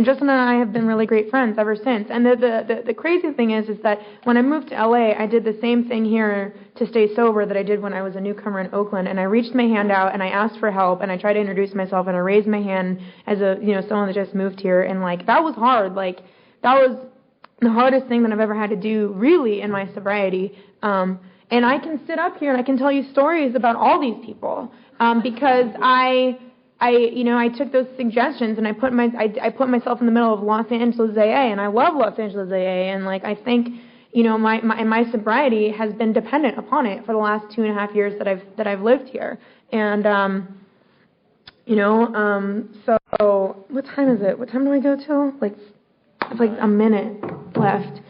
Justin and I have been really great friends ever since. And the crazy thing is that when I moved to LA, I did the same thing here to stay sober that I did when I was a newcomer in Oakland, and I reached my hand out and I asked for help, and I tried to introduce myself, and I raised my hand as a someone that just moved here, and like that was hard. Like that was the hardest thing that I've ever had to do really in my sobriety. And I can sit up here and I can tell you stories about all these people because I took those suggestions and I put myself in the middle of Los Angeles AA, and I love Los Angeles AA, and like I think my sobriety has been dependent upon it for the last 2.5 years that I've lived here, and so what time is it? What time do I go till? Like it's like a minute left.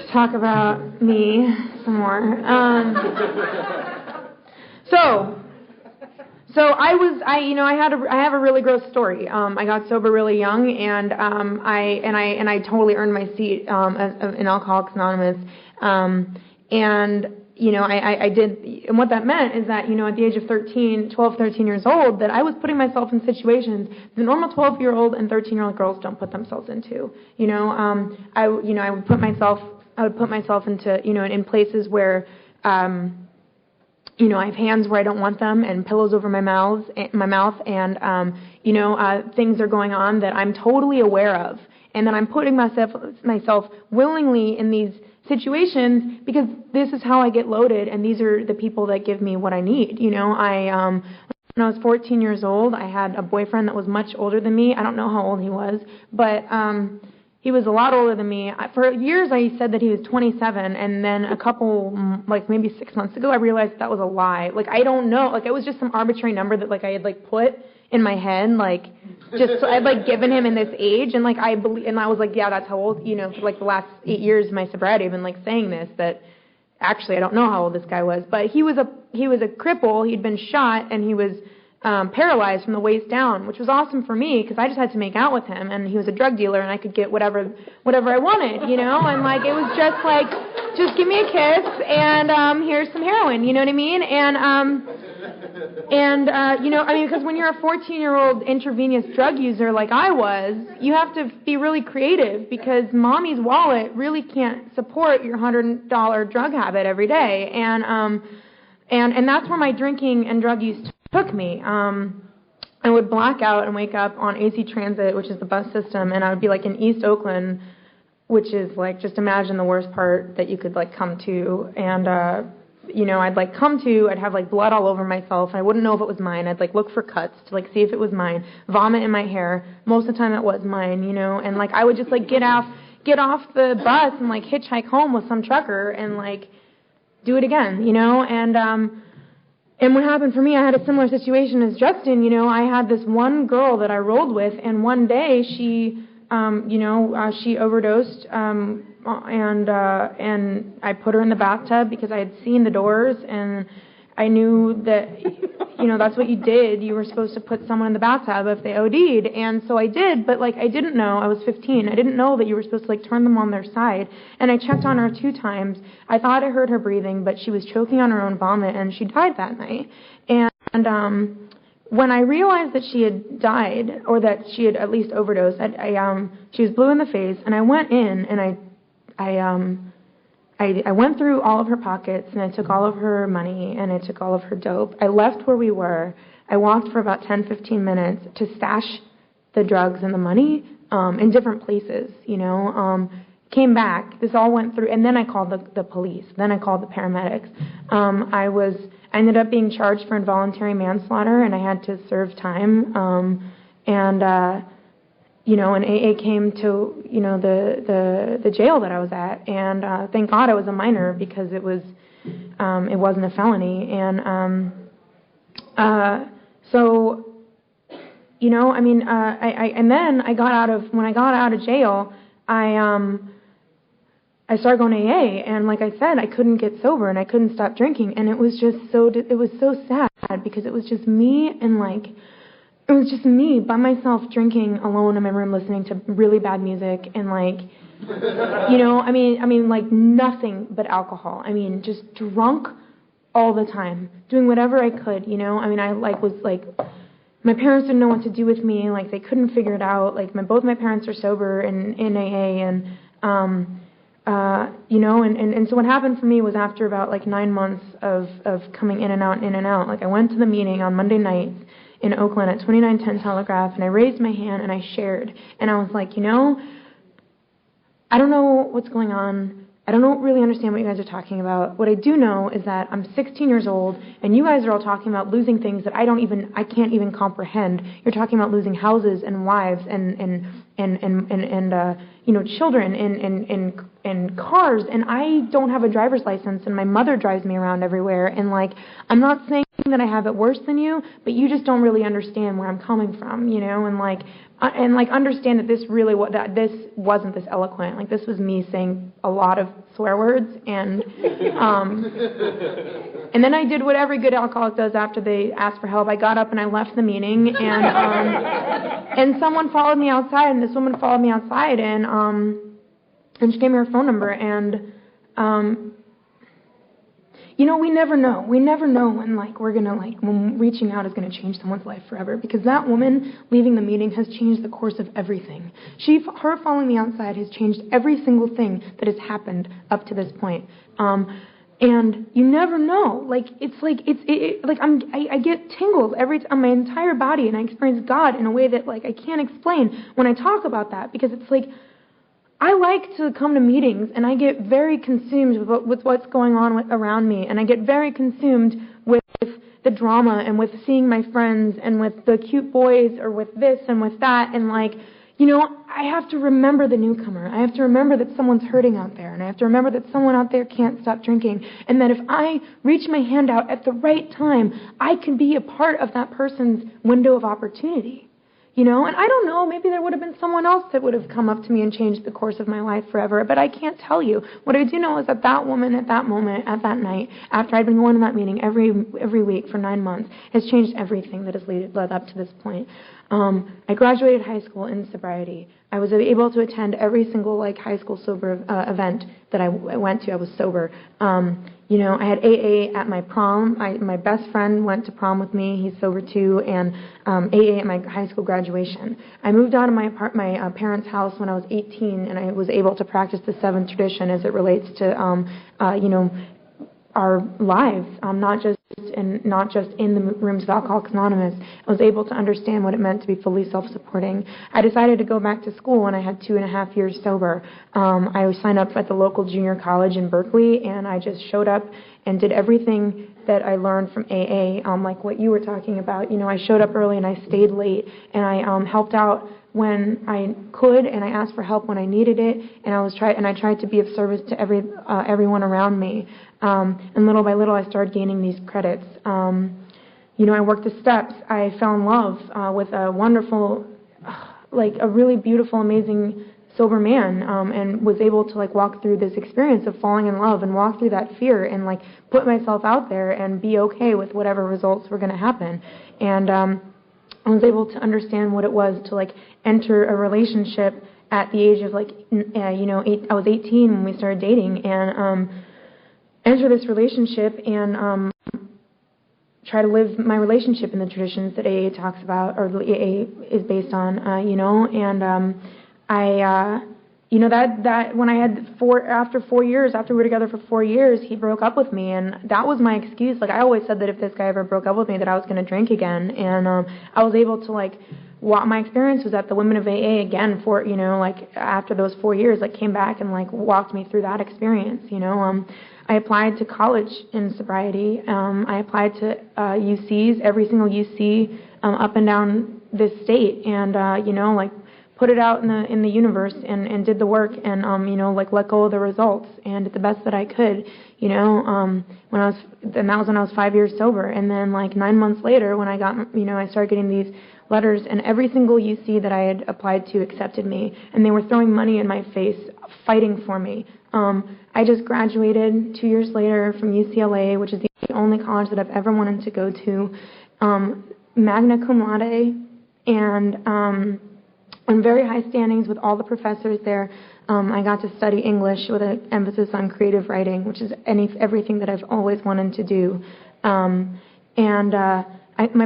To talk about me some more. I have a really gross story. I got sober really young, and I totally earned my seat in Alcoholics Anonymous. I did, and what that meant is that, at the age of 12, 13 years old, that I was putting myself in situations the normal 12-year-old and 13-year-old girls don't put themselves into. I would put myself into, in places where, I have hands where I don't want them, and pillows over my mouth, and things are going on that I'm totally aware of, and that I'm putting myself willingly in these situations because this is how I get loaded, and these are the people that give me what I need. When I was 14 years old, I had a boyfriend that was much older than me. I don't know how old he was, but he was a lot older than me. For years, I said that he was 27, and then a couple, maybe 6 months ago, I realized that was a lie. I don't know. It was just some arbitrary number that, I had, put in my head, just, I'd, given him in this age, and, I believe, and I was like, yeah, that's how old, for, the last 8 years of my sobriety, I've been, saying this, that actually I don't know how old this guy was, but he was a cripple. He'd been shot, and he was paralyzed from the waist down, which was awesome for me because I just had to make out with him, and he was a drug dealer, and I could get whatever I wanted, and it was just give me a kiss, and here's some heroin, you know what I mean? Because when you're a 14-year-old intravenous drug user like I was, you have to be really creative because mommy's wallet really can't support your $100 drug habit every day, and that's where my drinking and drug use took me. I would black out and wake up on AC Transit, which is the bus system, and I would be in East Oakland, which is just imagine the worst part that you could come to, and I'd come to, I'd have blood all over myself, and I wouldn't know if it was mine. I'd look for cuts to see if it was mine, vomit in my hair. Most of the time it was mine, and I would just get off the bus and hitchhike home with some trucker and do it again, And what happened for me, I had a similar situation as Justin. I had this one girl that I rolled with, and one day she overdosed, and I put her in the bathtub because I had seen the doors, and I knew that, that's what you did. You were supposed to put someone in the bathtub if they OD'd, and so I did, but, I didn't know. I was 15. I didn't know that you were supposed to, turn them on their side, and I checked on her 2 times. I thought I heard her breathing, but she was choking on her own vomit, and she died that night. And when I realized that she had died, or that she had at least overdosed, she was blue in the face, and I went in, and I went through all of her pockets, and I took all of her money, and I took all of her dope. I left where we were. I walked for about 10, 15 minutes to stash the drugs and the money in different places, Came back. This all went through, and then I called the police. Then I called the paramedics. I ended up being charged for involuntary manslaughter, and I had to serve time. And AA came to, the jail that I was at, and thank God I was a minor because it wasn't a felony. And and then when I got out of jail, I started going to AA, and like I said, I couldn't get sober, and I couldn't stop drinking, and it was just so sad because it was just me and it was just me by myself drinking alone in my room, listening to really bad music and like, you know, I mean like nothing but alcohol. I mean, just drunk all the time, doing whatever I could, you know. I mean, I like was like, my parents didn't know what to do with me. Like they couldn't figure it out. Like both my parents are sober in AA, and you know, and so what happened for me was after about like 9 months of coming in and out. Like I went to the meeting on Monday night in Oakland at 2910 Telegraph, and I raised my hand and I shared, and I was like, you know, I don't know what's going on. I don't really understand what you guys are talking about. What I do know is that I'm 16 years old, and you guys are all talking about losing things that I can't even comprehend. You're talking about losing houses and wives and you know, children and cars, and I don't have a driver's license, and my mother drives me around everywhere, and like, I'm not saying that I have it worse than you, but you just don't really understand where I'm coming from, you know, and like understand that this really this wasn't this eloquent. Like this was me saying a lot of swear words, and and then I did what every good alcoholic does after they ask for help. I got up and I left the meeting, and someone followed me outside, and this woman followed me outside, and she gave me her phone number, and you know, we never know. We never know when, like, we're going to, like, when reaching out is going to change someone's life forever. Because that woman leaving the meeting has changed the course of everything. Her following me outside has changed every single thing that has happened up to this point. And you never know. Like, it's like, I get tingles on my entire body, and I experience God in a way that, like, I can't explain when I talk about that. Because it's like, I like to come to meetings, and I get very consumed with what's going on around me, and I get very consumed with the drama and with seeing my friends and with the cute boys or with this and with that, and like, you know, I have to remember the newcomer. I have to remember that someone's hurting out there, and I have to remember that someone out there can't stop drinking, and that if I reach my hand out at the right time, I can be a part of that person's window of opportunity. You know, and I don't know, maybe there would have been someone else that would have come up to me and changed the course of my life forever, but I can't tell you. What I do know is that that woman at that moment, at that night, after I'd been going to that meeting every week for 9 months, has changed everything that has led up to this point. I graduated high school in sobriety. I was able to attend every single like high school sober event that I went to. I was sober. You know, I had AA at my prom. My best friend went to prom with me. He's sober too. And AA at my high school graduation. I moved out of my parents' house when I was 18, and I was able to practice the seventh tradition as it relates to you know, our lives, not just in the rooms of Alcoholics Anonymous. I was able to understand what it meant to be fully self-supporting. I decided to go back to school when I had 2.5 years sober. I signed up at the local junior college in Berkeley, and I just showed up and did everything that I learned from AA, like what you were talking about. You know, I showed up early and I stayed late, and I helped out when I could, and I asked for help when I needed it, and I tried to be of service to everyone around me. And little by little, I started gaining these credits. You know, I worked the steps. I fell in love with a wonderful, like a really beautiful, amazing, sober man, and was able to like walk through this experience of falling in love and walk through that fear and like put myself out there and be okay with whatever results were going to happen. And I was able to understand what it was to like enter a relationship at the age of like, you know, I was 18 when we started dating, and enter this relationship and try to live my relationship in the traditions that AA talks about, or AA is based on, you know, and you know, that when I had after 4 years, after we were together for 4 years, he broke up with me, and that was my excuse. Like, I always said that if this guy ever broke up with me, that I was going to drink again, and I was able to, like, my experience was that the women of AA, again, for, you know, like, after those 4 years, like, came back and, like, walked me through that experience, you know. I applied to college in sobriety. I applied to UCs, every single UC up and down this state, and, you know, like, put it out in the universe and did the work, and you know, like, let go of the results and did the best that I could, you know. And that was when I was 5 years sober, and then like 9 months later, when I got, you know, I started getting these letters, and every single UC that I had applied to accepted me, and they were throwing money in my face, fighting for me. I just graduated 2 years later from UCLA, which is the only college that I've ever wanted to go to, magna cum laude, and in very high standings with all the professors there. I got to study English with an emphasis on creative writing, which is everything that I've always wanted to do. My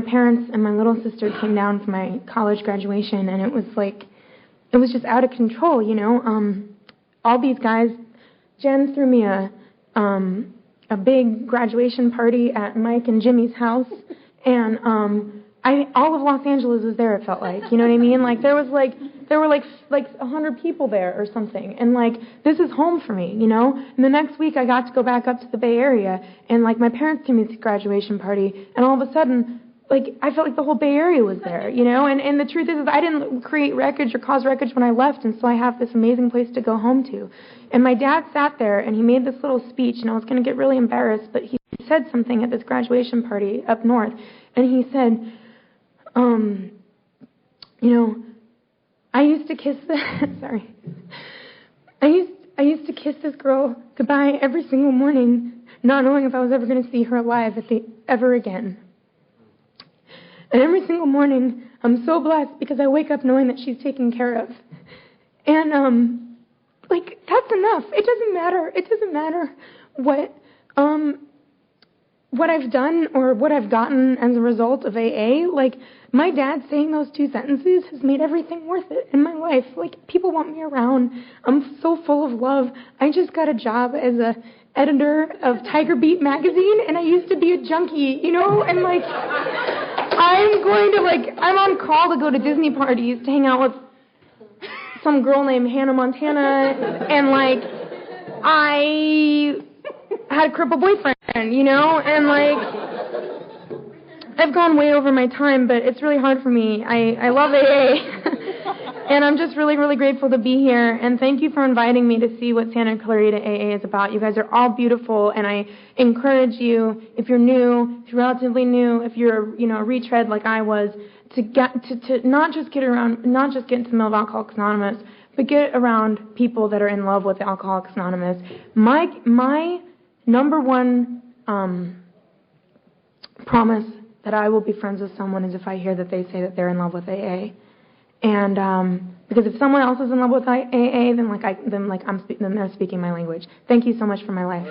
parents and my little sister came down for my college graduation, and it was just out of control, you know. All these guys, Jen threw me a big graduation party at Mike and Jimmy's house, and all of Los Angeles was there, it felt like, you know what I mean? Like there were like 100 people there or something, and like this is home for me, you know. And the next week I got to go back up to the Bay Area, and like my parents threw me this graduation party, and all of a sudden, like I felt like the whole Bay Area was there, you know. And the truth is I didn't create wreckage or cause wreckage when I left, and so I have this amazing place to go home to. And my dad sat there and he made this little speech, and I was going to get really embarrassed, but he said something at this graduation party up north, and he said, you know, I used to kiss I used to kiss this girl goodbye every single morning, not knowing if I was ever going to see her alive ever again. And every single morning, I'm so blessed because I wake up knowing that she's taken care of. And, like, that's enough. It doesn't matter. It doesn't matter what I've done or what I've gotten as a result of AA. Like, my dad saying those 2 sentences has made everything worth it in my life. Like, people want me around. I'm so full of love. I just got a job as a editor of Tiger Beat magazine, and I used to be a junkie, you know, and like, I'm on call to go to Disney parties to hang out with some girl named Hannah Montana, and like, I had a crippled boyfriend, you know, and like, I've gone way over my time, but it's really hard for me. I love AA, and I'm just really, really grateful to be here, and thank you for inviting me to see what Santa Clarita AA is about. You guys are all beautiful, and I encourage you, if you're new, if you're relatively new, if you're, you know, a retread like I was, to not just get into the middle of Alcoholics Anonymous, but get around people that are in love with Alcoholics Anonymous. My number one promise that I will be friends with someone is if I hear that they say that they're in love with AA. And because if someone else is in love with AA, then they're speaking my language. Thank you so much for my life.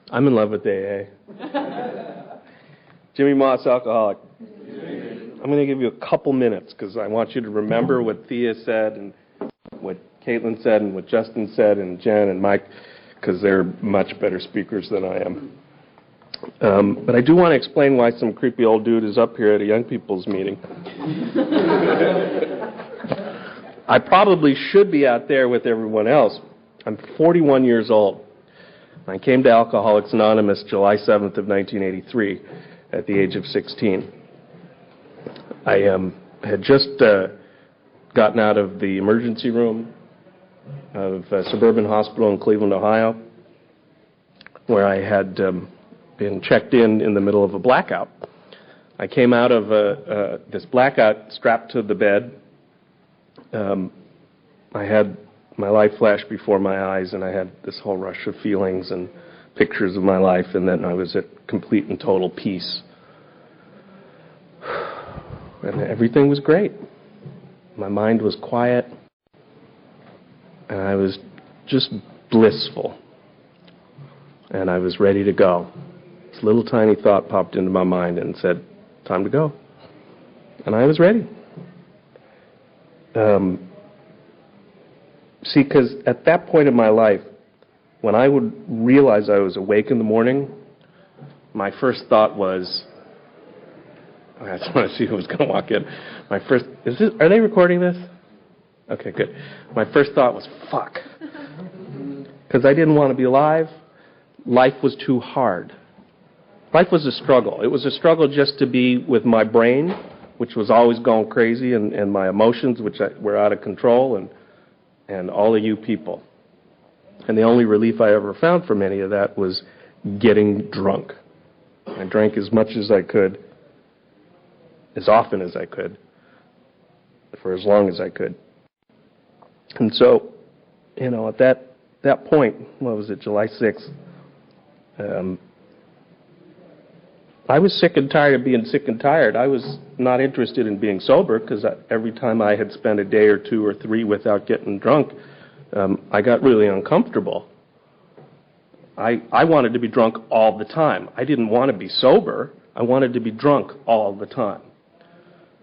I'm in love with AA. Jimmy Moss, alcoholic. I'm going to give you a couple minutes because I want you to remember what Thea said and what Caitlin said and what Justin said and Jen and Mike, because they're much better speakers than I am. But I do want to explain why some creepy old dude is up here at a young people's meeting. I probably should be out there with everyone else. I'm 41 years old. I came to Alcoholics Anonymous July 7th of 1983 at the age of 16. I had just gotten out of the emergency room of Suburban Hospital in Cleveland, Ohio, where I had been checked in the middle of a blackout. I came out of this blackout strapped to the bed. I had my life flash before my eyes, and I had this whole rush of feelings and pictures of my life, and then I was at complete and total peace. And everything was great. My mind was quiet, and I was just blissful. And I was ready to go. This little tiny thought popped into my mind and said, time to go. And I was ready. See, because at that point in my life, when I would realize I was awake in the morning, my first thought was, I just want to see who was going to walk in. Are they recording this? Okay, good. My first thought was, fuck. Because I didn't want to be alive. Life was too hard. Life was a struggle. It was a struggle just to be with my brain, which was always going crazy, and my emotions, which were out of control, and all of you people. And the only relief I ever found from any of that was getting drunk. I drank as much as I could, as often as I could, for as long as I could. And so, you know, at that point, what was it, July 6th, I was sick and tired of being sick and tired. I was not interested in being sober because every time I had spent a day or two or three without getting drunk, I got really uncomfortable. I wanted to be drunk all the time. I didn't want to be sober. I wanted to be drunk all the time.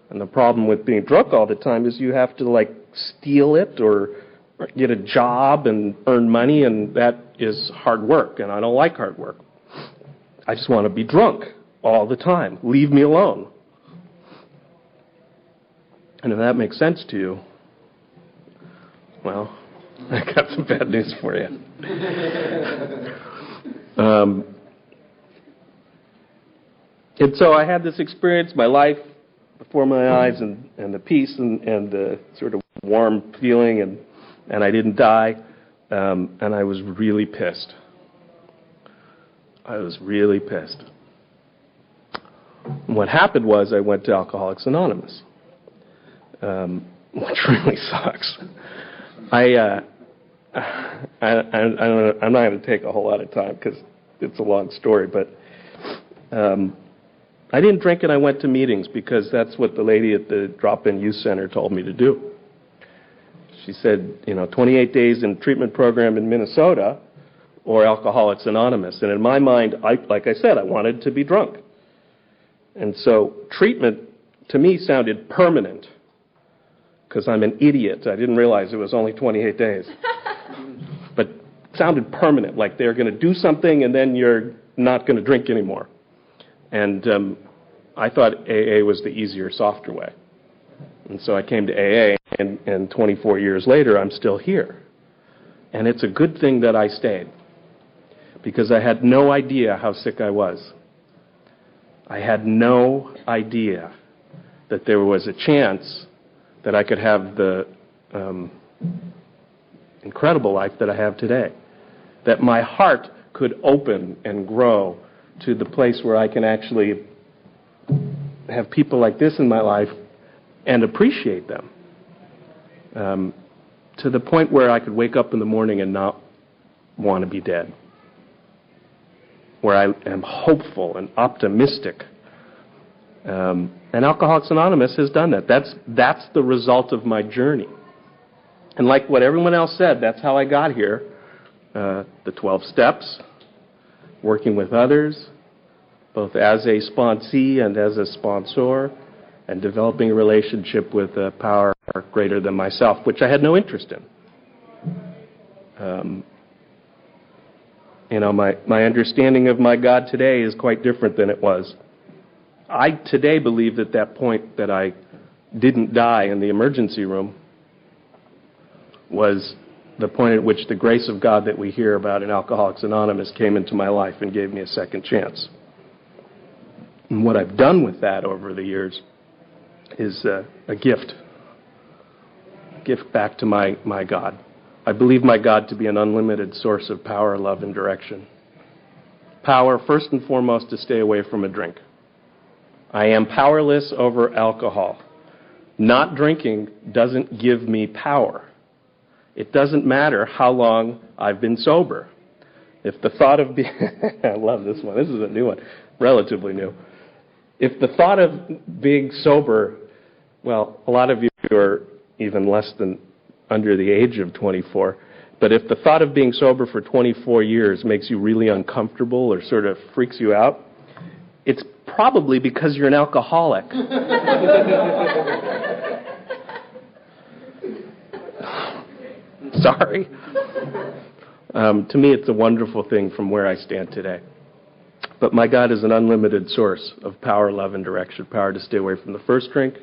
And the problem with being drunk all the time is you have to, like, steal it or get a job and earn money, and that is hard work, and I don't like hard work. I just want to be drunk all the time. Leave me alone. And if that makes sense to you, well, I got some bad news for you. And so I had this experience, my life before my eyes, and the peace and the sort of warm feeling, and I didn't die, and I was really pissed. I was really pissed. And what happened was I went to Alcoholics Anonymous, which really sucks. I'm not going to take a whole lot of time because it's a long story, but I didn't drink and I went to meetings because that's what the lady at the drop-in youth center told me to do. She said, 28 days in treatment program in Minnesota or Alcoholics Anonymous. And in my mind, like I said, I wanted to be drunk. And so treatment, to me, sounded permanent because I'm an idiot. I didn't realize it was only 28 days. But it sounded permanent, like they're going to do something and then you're not going to drink anymore. And I thought AA was the easier, softer way. And so I came to AA, and 24 years later, I'm still here. And it's a good thing that I stayed, because I had no idea how sick I was. I had no idea that there was a chance that I could have the incredible life that I have today, that my heart could open and grow to the place where I can actually have people like this in my life and appreciate them, to the point where I could wake up in the morning and not want to be dead, where I am hopeful and optimistic. And Alcoholics Anonymous has done that. That's the result of my journey. And like what everyone else said, that's how I got here. The 12 steps, working with others, both as a sponsee and as a sponsor, and developing a relationship with a power greater than myself, which I had no interest in. My understanding of my God today is quite different than it was. I today believe that point that I didn't die in the emergency room was the point at which the grace of God that we hear about in Alcoholics Anonymous came into my life and gave me a second chance. And what I've done with that over the years is a gift back to my God. I believe my God to be an unlimited source of power, love, and direction. Power, first and foremost, to stay away from a drink. I am powerless over alcohol. Not drinking doesn't give me power. It doesn't matter how long I've been sober. If the thought of being... I love this one. This is a new one. Relatively new. If the thought of being sober... Well, a lot of you are even less than under the age of 24. But if the thought of being sober for 24 years makes you really uncomfortable or sort of freaks you out, it's probably because you're an alcoholic. Sorry. To me, it's a wonderful thing from where I stand today. But my God is an unlimited source of power, love, and direction. Power to stay away from the first drink,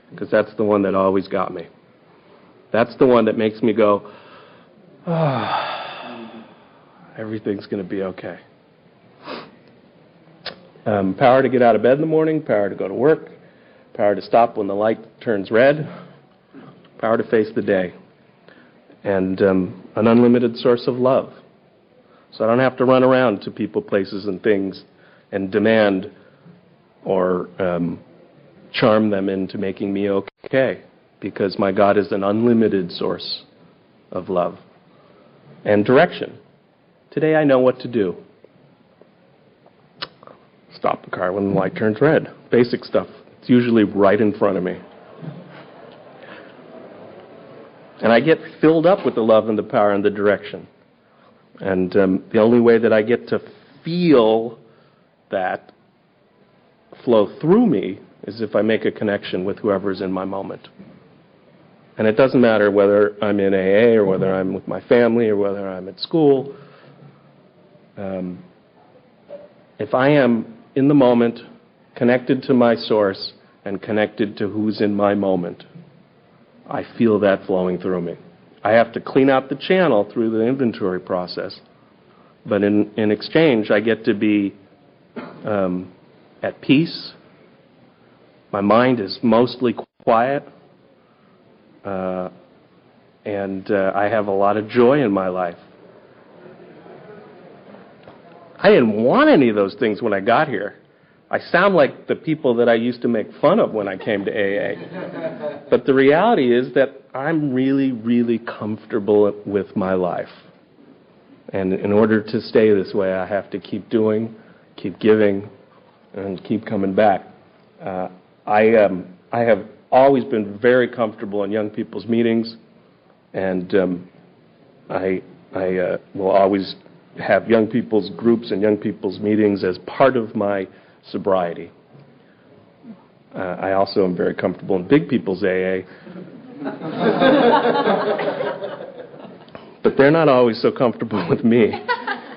because that's the one that always got me. That's the one that makes me go, everything's going to be okay. Power to get out of bed in the morning, power to go to work, power to stop when the light turns red, power to face the day, and an unlimited source of love. So I don't have to run around to people, places, and things and demand or charm them into making me okay, because my God is an unlimited source of love and direction. Today I know what to do. Start stop the car when the light turns red. Basic stuff. It's usually right in front of me. And I get filled up with the love and the power and the direction. And the only way that I get to feel that flow through me is if I make a connection with whoever's in my moment. And it doesn't matter whether I'm in AA or whether I'm with my family or whether I'm at school. If I am in the moment, connected to my source, and connected to who's in my moment, I feel that flowing through me. I have to clean out the channel through the inventory process. But in exchange, I get to be at peace. My mind is mostly quiet. And I have a lot of joy in my life. I didn't want any of those things when I got here. I sound like the people that I used to make fun of when I came to AA. But the reality is that I'm really, really comfortable with my life. And in order to stay this way, I have to keep doing, keep giving, and keep coming back. I have always been very comfortable in young people's meetings, and I will always have young people's groups and young people's meetings as part of my sobriety. I also am very comfortable in big people's AA. But they're not always so comfortable with me,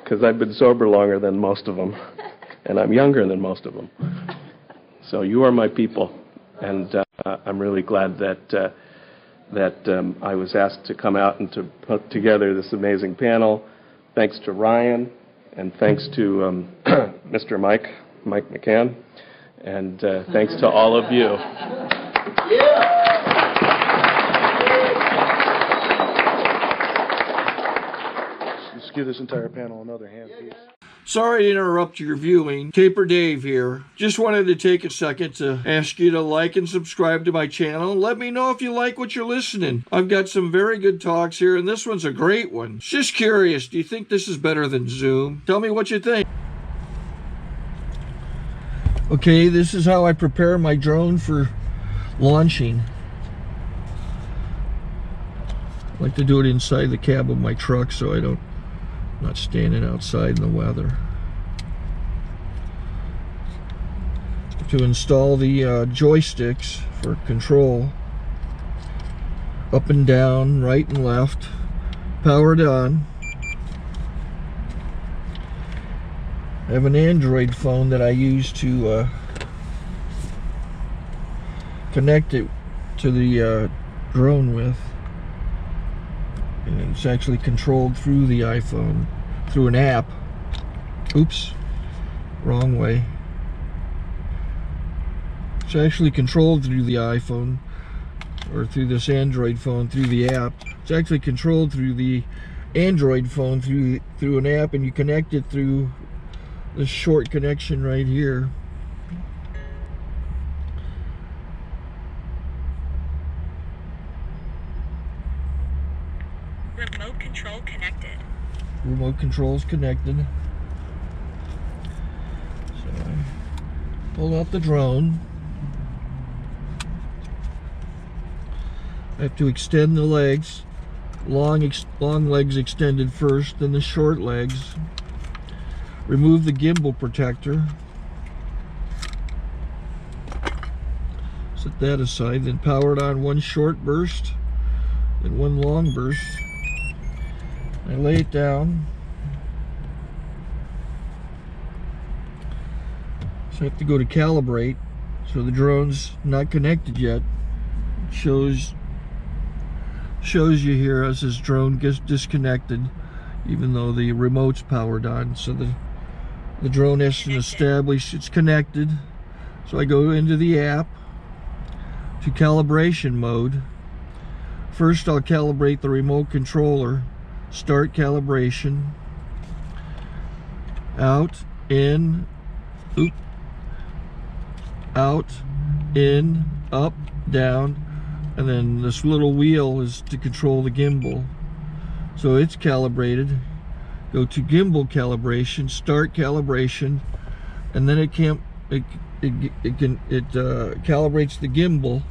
because I've been sober longer than most of them, and I'm younger than most of them. So you are my people, and I'm really glad that I was asked to come out and to put together this amazing panel. Thanks to Ryan, and thanks to Mr. Mike McCann, and thanks to all of you. Let's give this entire panel another hand, please. Sorry to interrupt your viewing. Taper Dave here. Just wanted to take a second to ask you to like and subscribe to my channel. Let me know if you like what you're listening. I've got some very good talks here, and this one's a great one. Just curious, do you think this is better than Zoom? Tell me what you think. Okay, this is how I prepare my drone for launching. I like to do it inside the cab of my truck so I'm not standing outside in the weather. To install the joysticks for control, up and down, right and left, powered on. I have an Android phone that I use to connect it to the drone with. And it's actually controlled through the iPhone, through an app. Oops, wrong way. It's actually controlled through the iPhone, or through this Android phone, through the app. It's actually controlled through the Android phone, through an app, and you connect it through this short connection right here. Remote control connected. Remote control's connected. So I pull out the drone. I have to extend the legs. Long legs extended first, then the short legs. Remove the gimbal protector. Set that aside, then power it on one short burst, then one long burst. I lay it down. So I have to go to calibrate. So the drone's not connected yet. It shows you here as this drone gets disconnected, even though the remote's powered on. So the drone has to establish it's connected. So I go into the app to calibration mode. First I'll calibrate the remote controller. Start calibration. Out, in, oop, out, in, up, down, and then this little wheel is to control the gimbal. So it's calibrated. Go to gimbal calibration, start calibration, and then it calibrates the gimbal.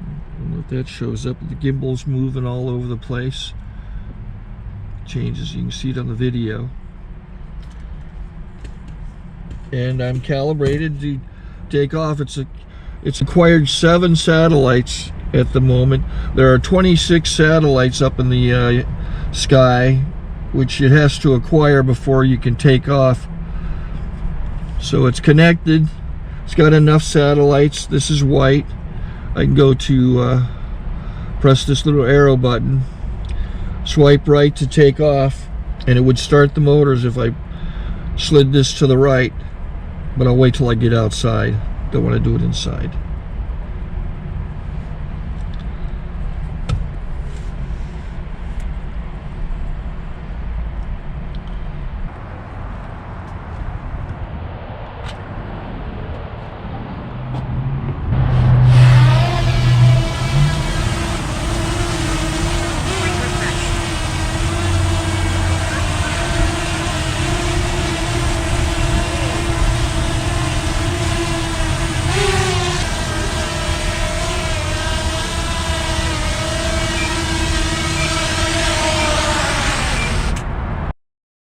I don't know if that shows up. The gimbal's moving all over the place. Changes, you can see it on the video. And I'm calibrated to take off. It's acquired 7 satellites at the moment. There are 26 satellites up in the sky, which it has to acquire before you can take off. So it's connected. It's got enough satellites. This is white. I can go to press this little arrow button, swipe right to take off, and it would start the motors if I slid this to the right, but I'll wait till I get outside. Don't want to do it inside.